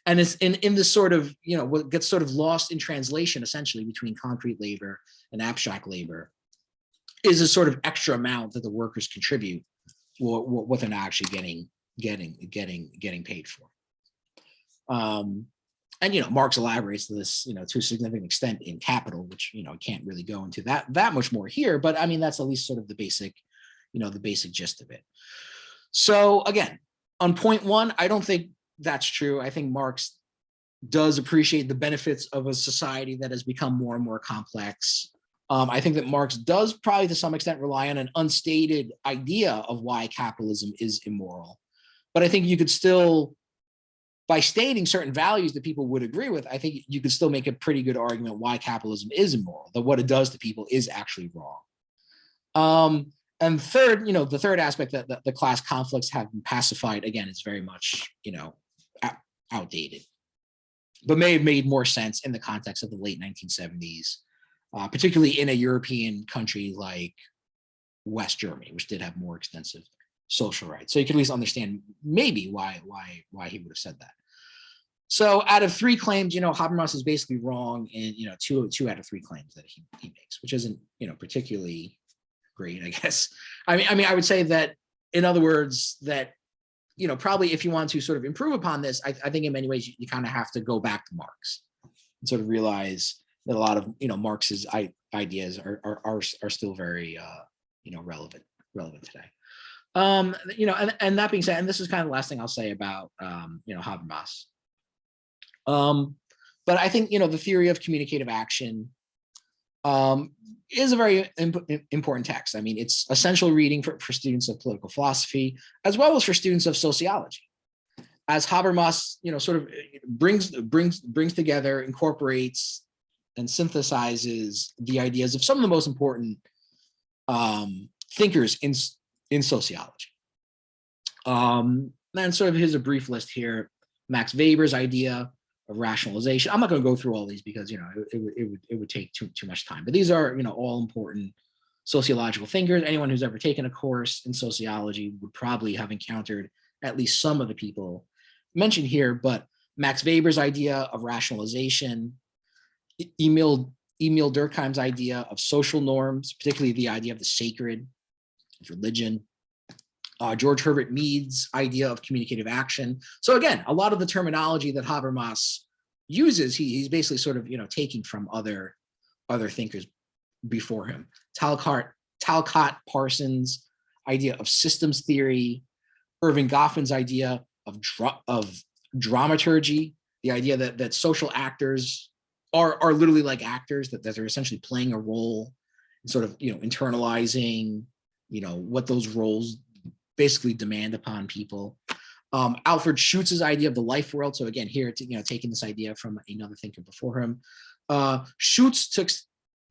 And it's in this sort of, what gets sort of lost in translation, essentially, between concrete labor and abstract labor, is a sort of extra amount that the workers contribute, what they're not actually getting paid for. And Marx elaborates this, to a significant extent in Capital, which can't really go into that much more here. But that's at least sort of the basic gist of it. So again, on point one, I don't think that's true. I think Marx does appreciate the benefits of a society that has become more and more complex. I think that Marx does probably to some extent rely on an unstated idea of why capitalism is immoral. But I think you could still, by stating certain values that people would agree with, I think you could still make a pretty good argument why capitalism is immoral, that what it does to people is actually wrong. And third, the third aspect, that the class conflicts have been pacified, again, it's very much, outdated, but may have made more sense in the context of the late 1970s, particularly in a European country like West Germany, which did have more extensive social rights. So you can at least understand maybe why he would have said that. So out of 3 claims, Habermas is basically wrong in, two out of 3 claims that he makes, which isn't, particularly great, I guess. I mean, I would say that, in other words, that, probably if you want to sort of improve upon this, I think in many ways you kind of have to go back to Marx and sort of realize that a lot of, Marx's ideas are still very, relevant today. And that being said, and this is kind of the last thing I'll say about, Habermas. But I think, the theory of communicative action is a very important text. I mean, it's essential reading for students of political philosophy, as well as for students of sociology. As Habermas, sort of brings together, incorporates, and synthesizes the ideas of some of the most important thinkers in sociology. And sort of here's a brief list here. Max Weber's idea of rationalization. I'm not going to go through all these because it would take too much time. But these are all important sociological thinkers. Anyone who's ever taken a course in sociology would probably have encountered at least some of the people mentioned here. But Max Weber's idea of rationalization, Emil Durkheim's idea of social norms, particularly the idea of the sacred, of religion. George Herbert Mead's idea of communicative action. So again, a lot of the terminology that Habermas uses, he's basically sort of taking from other thinkers before him. Talcott Parsons' idea of systems theory, Irving Goffman's idea of dramaturgy, the idea that social actors are literally like actors, that they're essentially playing a role and sort of internalizing what those roles basically demand upon people. Alfred Schutz's idea of the life world. So again, here, taking this idea from another thinker before him. Schutz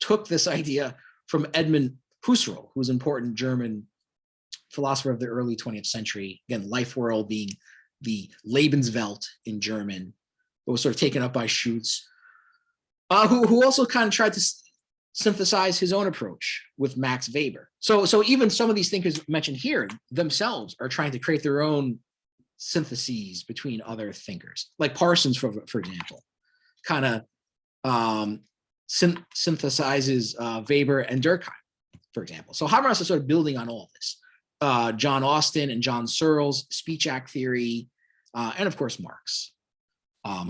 took this idea from Edmund Husserl, who was an important German philosopher of the early 20th century. Again, life world being the Lebenswelt in German, but was sort of taken up by Schutz, who also kind of tried to synthesize his own approach with Max Weber. So even some of these thinkers mentioned here themselves are trying to create their own syntheses between other thinkers, like Parsons, for example, kind of synthesizes Weber and Durkheim, for example. So Habermas is sort of building on all of this. John Austin and John Searle's speech act theory, and of course Marx.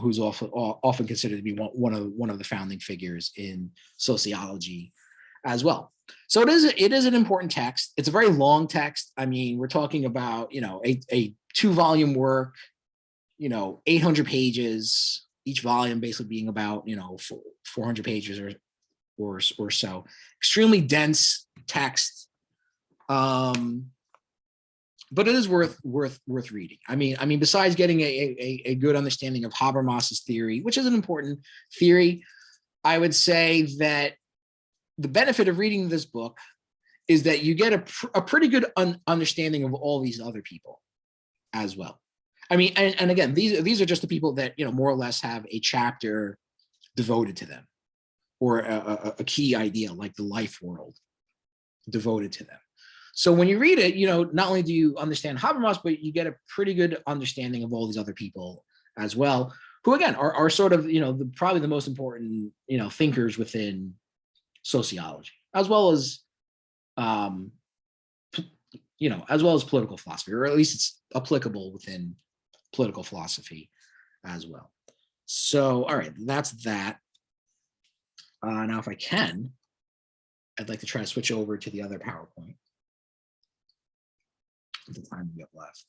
Who's often considered to be one of the founding figures in sociology as well. So it is an important text. It's a very long text. I mean, we're talking about a 2-volume work, 800 pages, each volume basically being about 400 pages or so. Extremely dense text. But it is worth reading. I mean, besides getting a good understanding of Habermas's theory, which is an important theory, I would say that the benefit of reading this book is that you get a pretty good understanding of all these other people as well. I mean, and again, these are just the people that more or less have a chapter devoted to them, or a key idea like the life world devoted to them. So when you read it, not only do you understand Habermas, but you get a pretty good understanding of all these other people as well, who again are sort of probably the most important thinkers within sociology, as well as political philosophy, or at least it's applicable within political philosophy as well. So all right, that's that. Now, if I can, I'd like to try to switch over to the other PowerPoint. The time we have left.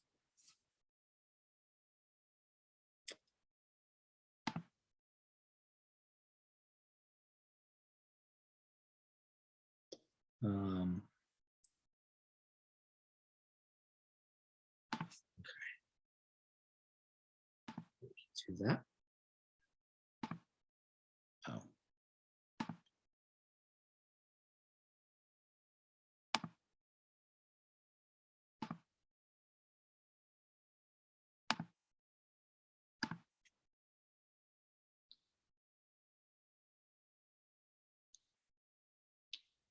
Okay. Do that. Oh.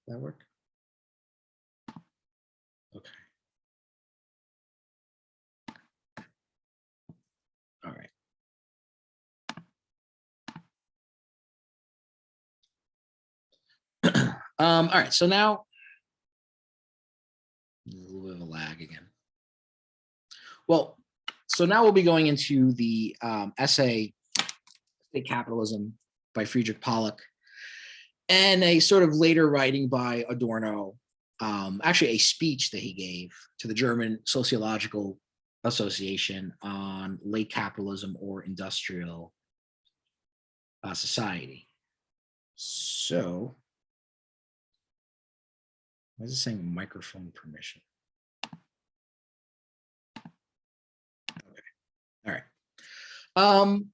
That work? Okay. All right, so now a little bit of a lag again. Well, so now we'll be going into the essay State Capitalism by Friedrich Pollock, and a sort of later writing by Adorno, actually a speech that he gave to the German Sociological Association on late capitalism or industrial society. So, why is it saying microphone permission? Okay, all right.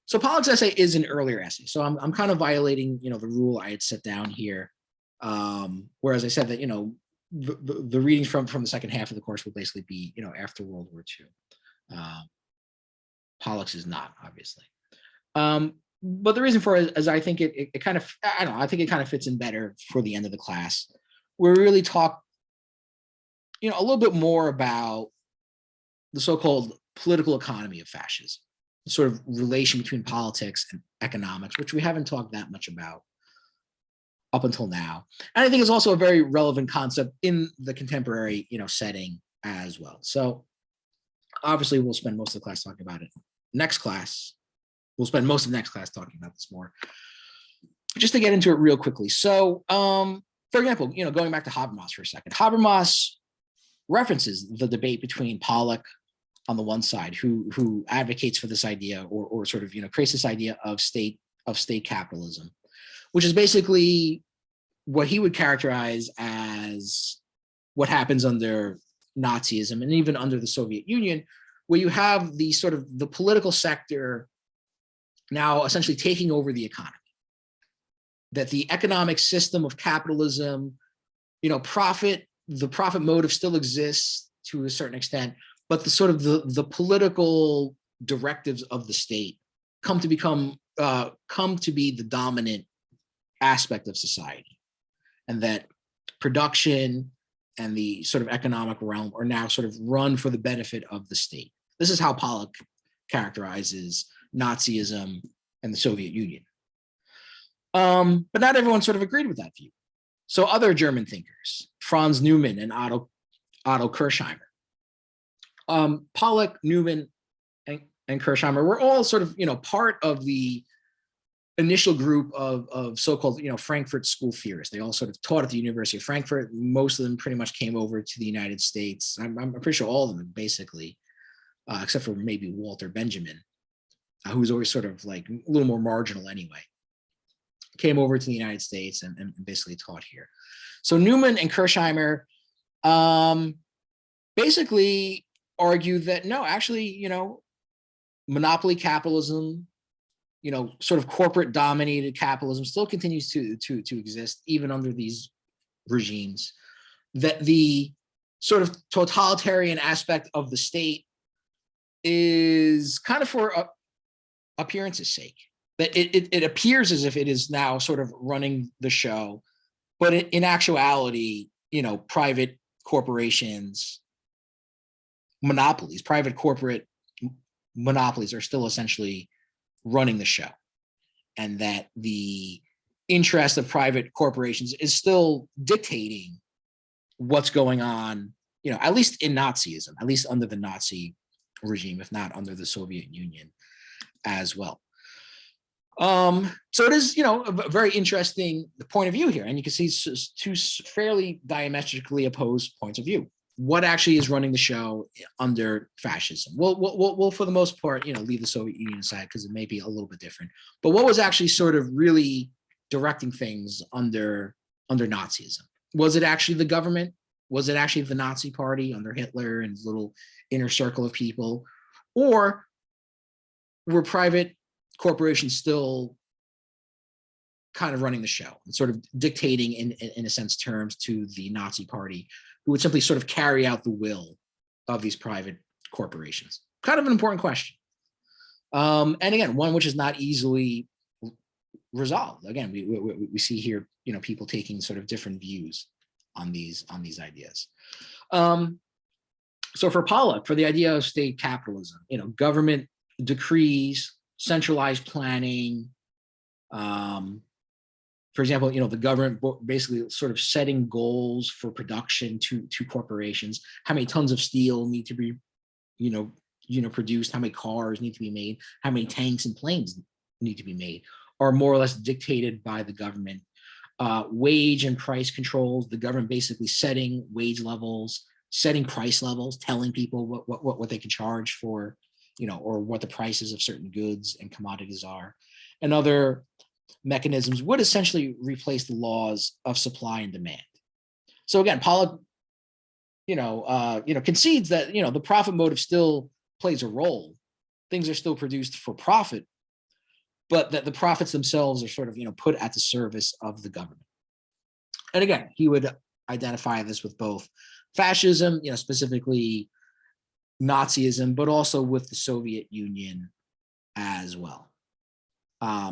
So Pollock's essay is an earlier essay, so I'm kind of violating, the rule I had set down here. Whereas I said that, the readings from the second half of the course will basically be, after World War II. Pollock's is not, obviously. But the reason for it is I think it kind of, I don't know, I think it kind of fits in better for the end of the class, where we really talk, a little bit more about the so-called political economy of fascism, the sort of relation between politics and economics, which we haven't talked that much about up until now. And I think it's also a very relevant concept in the contemporary, setting as well. So obviously we'll spend most of the class talking about it. Next class, we'll spend most of the next class talking about this more. Just to get into it real quickly. So, for example, going back to Habermas for a second, Habermas references the debate between Pollock on the one side, who advocates for this idea or sort of, creates this idea of state capitalism, which is basically what he would characterize as what happens under Nazism and even under the Soviet Union, where you have the sort of the political sector now essentially taking over the economy. That the economic system of capitalism, the profit motive still exists to a certain extent, but the sort of the political directives of the state come to be the dominant aspect of society, and that production and the sort of economic realm are now sort of run for the benefit of the state. This is how Pollock characterizes Nazism and the Soviet Union. But not everyone sort of agreed with that view. So other German thinkers, Franz Neumann and Otto Kirchheimer, Pollock, Neumann, and Kirchheimer were all sort of, part of the initial group of so-called, Frankfurt School theorists. They all sort of taught at the University of Frankfurt. Most of them pretty much came over to the United States. I'm pretty sure all of them, basically, except for maybe Walter Benjamin, who was always sort of like a little more marginal anyway, came over to the United States and basically taught here. So Neumann and Kirchheimer basically argue that no, actually, monopoly capitalism, sort of corporate dominated capitalism still continues to exist even under these regimes, that the sort of totalitarian aspect of the state is kind of for appearance's sake, that it appears as if it is now sort of running the show, but in actuality, private corporations, private corporate monopolies are still essentially running the show, and that the interest of private corporations is still dictating what's going on, at least in Nazism, at least under the Nazi regime, if not under the Soviet Union as well. So it is, a very interesting point of view here, and you can see two fairly diametrically opposed points of view. What actually is running the show under fascism? We'll for the most part, leave the Soviet Union aside because it may be a little bit different. But what was actually sort of really directing things under Nazism? Was it actually the government? Was it actually the Nazi Party under Hitler and his little inner circle of people? Or were private corporations still kind of running the show and sort of dictating in a sense terms to the Nazi Party, who would simply sort of carry out the will of these private corporations? Kind of an important question. And again, one which is not easily resolved. Again, we see here, people taking sort of different views on these ideas. So for Pollock, for the idea of state capitalism, government decrees, centralized planning, For example, the government basically sort of setting goals for production to corporations, how many tons of steel need to be, produced, how many cars need to be made, how many tanks and planes need to be made, are more or less dictated by the government. Wage and price controls, the government basically setting wage levels, setting price levels, telling people what they can charge for, or what the prices of certain goods and commodities are. And other mechanisms would essentially replace the laws of supply and demand. So again, Pollock, concedes that, the profit motive still plays a role. Things are still produced for profit, but that the profits themselves are sort of, put at the service of the government. And again, he would identify this with both fascism, specifically Nazism, but also with the Soviet Union as well.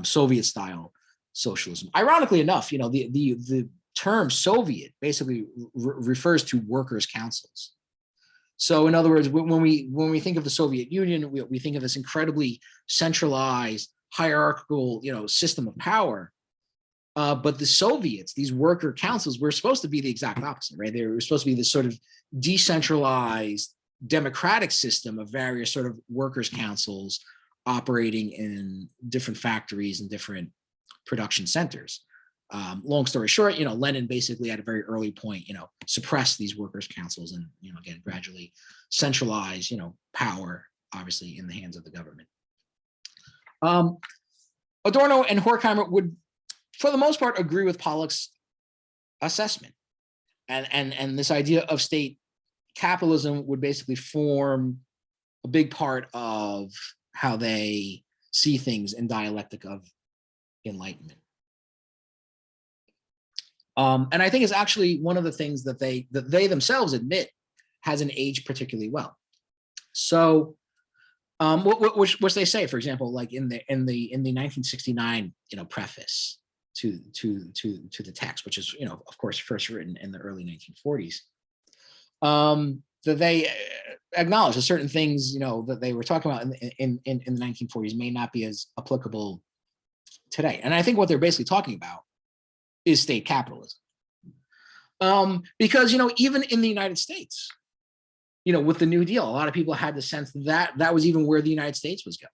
Soviet-style socialism. Ironically enough, the term Soviet basically refers to workers' councils. So, in other words, when we think of the Soviet Union, we think of this incredibly centralized, hierarchical, system of power. But the Soviets, these worker councils, were supposed to be the exact opposite, right? They were supposed to be this sort of decentralized, democratic system of various sort of workers' councils operating in different factories and different production centers. Long story short, Lenin basically at a very early point, suppressed these workers' councils and, again, gradually centralized, power, obviously, in the hands of the government. Adorno and Horkheimer would, for the most part, agree with Pollock's assessment. And this idea of state capitalism would basically form a big part of how they see things in dialectic of enlightenment. And I think it's actually one of the things that they themselves admit hasn't aged particularly well. So, which they say, for example, like in the 1969 preface to the text, which is of course first written in the early 1940s, that they acknowledge that certain things that they were talking about in the 1940s may not be as applicable today. And I think what they're basically talking about is state capitalism. Because, even in the United States, with the New Deal, a lot of people had the sense that that was even where the United States was going.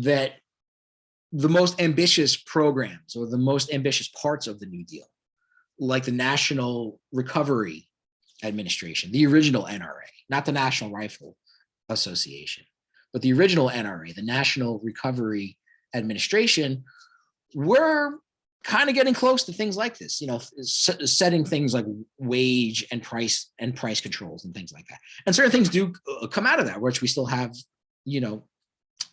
That the most ambitious programs or the most ambitious parts of the New Deal, like the National Recovery Administration, the original NRA, not the National Rifle Association, but the original NRA, the National Recovery Administration, were kind of getting close to things like this, setting things like wage and price controls and things like that. And certain things do come out of that, which we still have,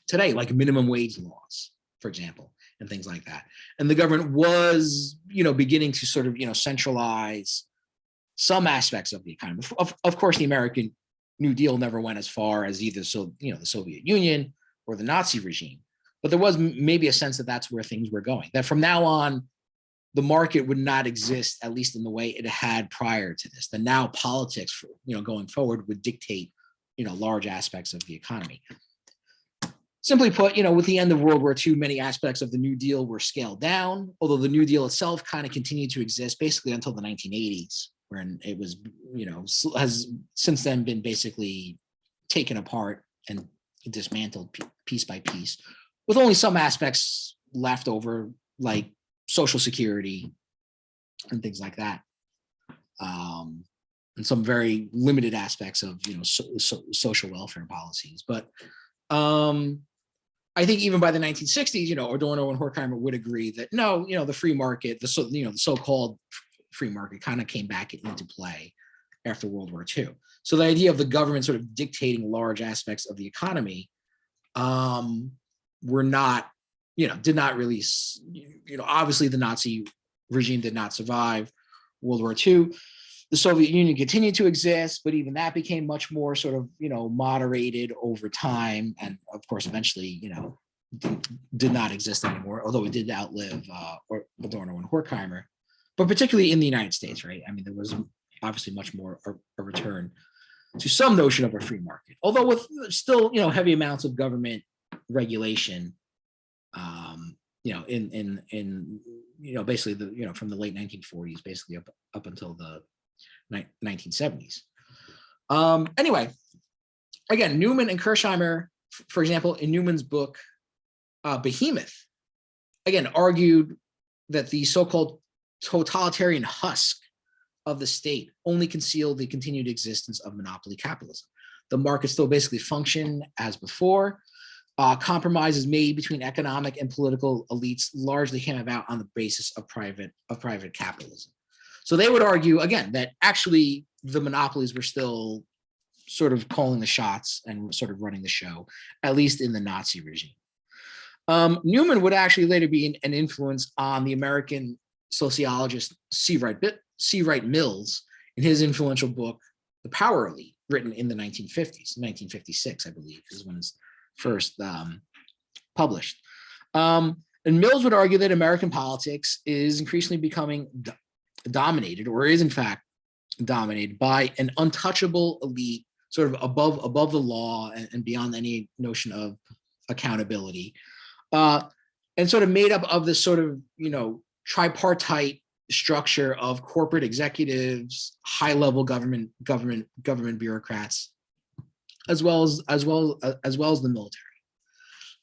today, like minimum wage laws, for example, and things like that. And the government was, beginning to sort of, centralize some aspects of the economy. Of course, the American New Deal never went as far as either the Soviet Union or the Nazi regime. But there was maybe a sense that that's where things were going, that from now on, the market would not exist, at least in the way it had prior to this. That now politics, going forward, would dictate, large aspects of the economy. Simply put, with the end of World War II, many aspects of the New Deal were scaled down, although the New Deal itself kind of continued to exist basically until the 1980s, when it was, has since then been basically taken apart and dismantled piece by piece, with only some aspects left over, like Social Security and things like that, and some very limited aspects of social welfare policies. But I think even by the 1960s, Adorno and Horkheimer would agree that no, the free market, the so-called free market, kind of came back into play after World War II. So the idea of the government sort of dictating large aspects of the economy were not, did not really, obviously the Nazi regime did not survive World War II. The Soviet Union continued to exist, but even that became much more sort of, moderated over time. And of course, eventually, did not exist anymore, although it did outlive Adorno and Horkheimer, but particularly in the United States, right? I mean, there was obviously much more a return to some notion of a free market, although with still, heavy amounts of government regulation, in basically from the late 1940s, basically up until the 1970s. Anyway, again, Newman and Kirchheimer, for example, in Newman's book, Behemoth, again, argued that the so-called totalitarian husk of the state only concealed the continued existence of monopoly capitalism. The market still basically functioned as before. Compromises made between economic and political elites largely came about on the basis of private capitalism. So they would argue, again, that actually the monopolies were still sort of calling the shots and sort of running the show, at least in the Nazi regime. Newman would actually later be an influence on the American sociologist C. Wright Mills in his influential book, The Power Elite, written in the 1950s, 1956, I believe, is when it's first published. And Mills would argue that American politics is increasingly becoming dominated, or is in fact dominated, by an untouchable elite, sort of above the law and beyond any notion of accountability, and sort of made up of this sort of tripartite structure of corporate executives, high-level government bureaucrats, as well as the military.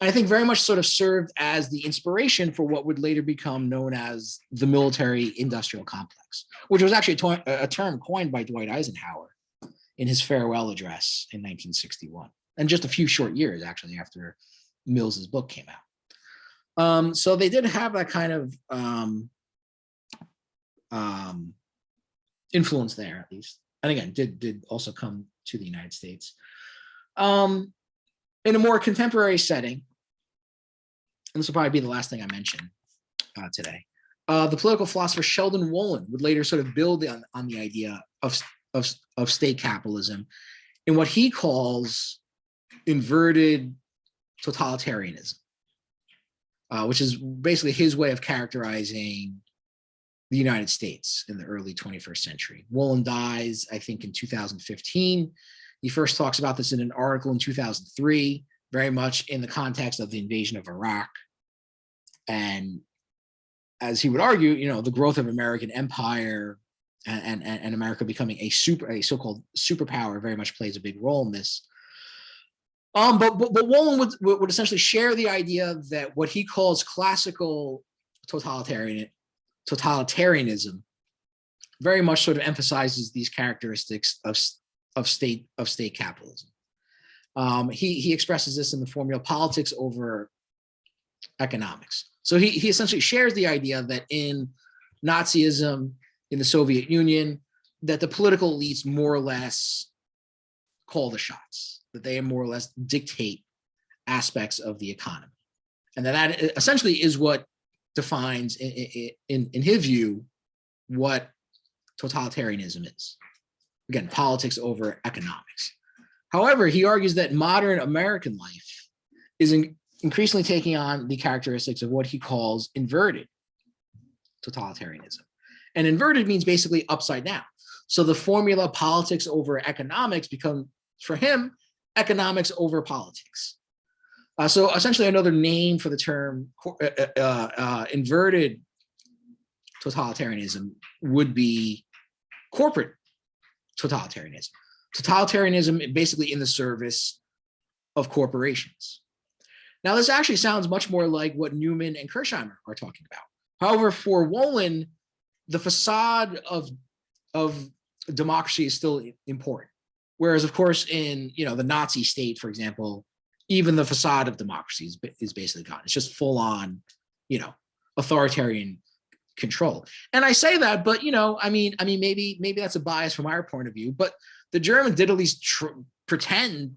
And I think very much sort of served as the inspiration for what would later become known as the military-industrial complex, which was actually a term coined by Dwight Eisenhower in his farewell address in 1961, and just a few short years actually after Mills's book came out. So they did have that kind of influence there, at least, and again did also come to the United States. In a more contemporary setting, and this will probably be the last thing I mention today, the political philosopher Sheldon Wolin would later sort of build on the idea of state capitalism in what he calls inverted totalitarianism, which is basically his way of characterizing the United States in the early 21st century. Wolin dies, I think, in 2015. He first talks about this in an article in 2003, very much in the context of the invasion of Iraq. And as he would argue, the growth of American empire and America becoming a so-called superpower very much plays a big role in this. But Wolin would essentially share the idea that what he calls classical totalitarianism very much sort of emphasizes these characteristics of state capitalism. He expresses this in the formula politics over economics. So he essentially shares the idea that in Nazism, in the Soviet Union, that the political elites more or less call the shots, that they more or less dictate aspects of the economy. And that essentially is what defines, in his view, what totalitarianism is. Again, politics over economics. However, he argues that modern American life is increasingly taking on the characteristics of what he calls inverted totalitarianism. And inverted means basically upside down. So the formula politics over economics becomes, for him, economics over politics. So essentially another name for the term inverted totalitarianism would be corporate totalitarianism. Totalitarianism basically in the service of corporations. Now, this actually sounds much more like what Newman and Kirchheimer are talking about. However, for Wolin, the facade of democracy is still important. Whereas, of course, in the Nazi state, for example, even the facade of democracy is basically gone. It's just full on, authoritarian control. And I say that, but maybe that's a bias from our point of view. But the Germans did at least pretend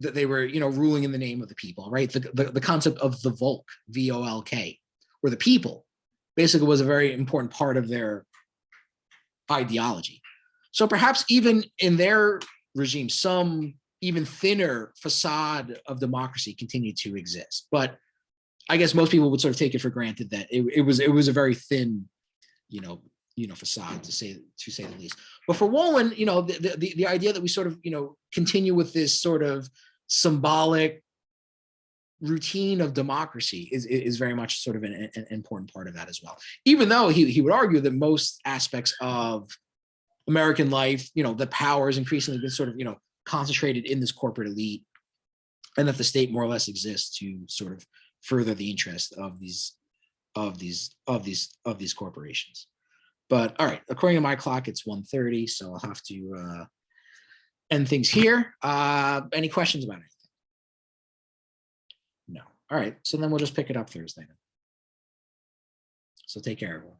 that they were, ruling in the name of the people, right? The concept of the Volk, V-O-L-K, or the people, basically was a very important part of their ideology. So perhaps even in their regime, some even thinner facade of democracy continued to exist. But I guess most people would sort of take it for granted that it was a very thin, facade to say the least. But for Wolin, the idea that we sort of, continue with this sort of symbolic routine of democracy is very much sort of an important part of that as well. Even though he would argue that most aspects of American life, the power has increasingly been sort of, concentrated in this corporate elite, and that the state more or less exists to sort of further the interest of these corporations. But all right, according to my clock, it's 1:30, so I'll have to end things here. Any questions about anything? No. All right, so then we'll just pick it up Thursday. So take care, everyone.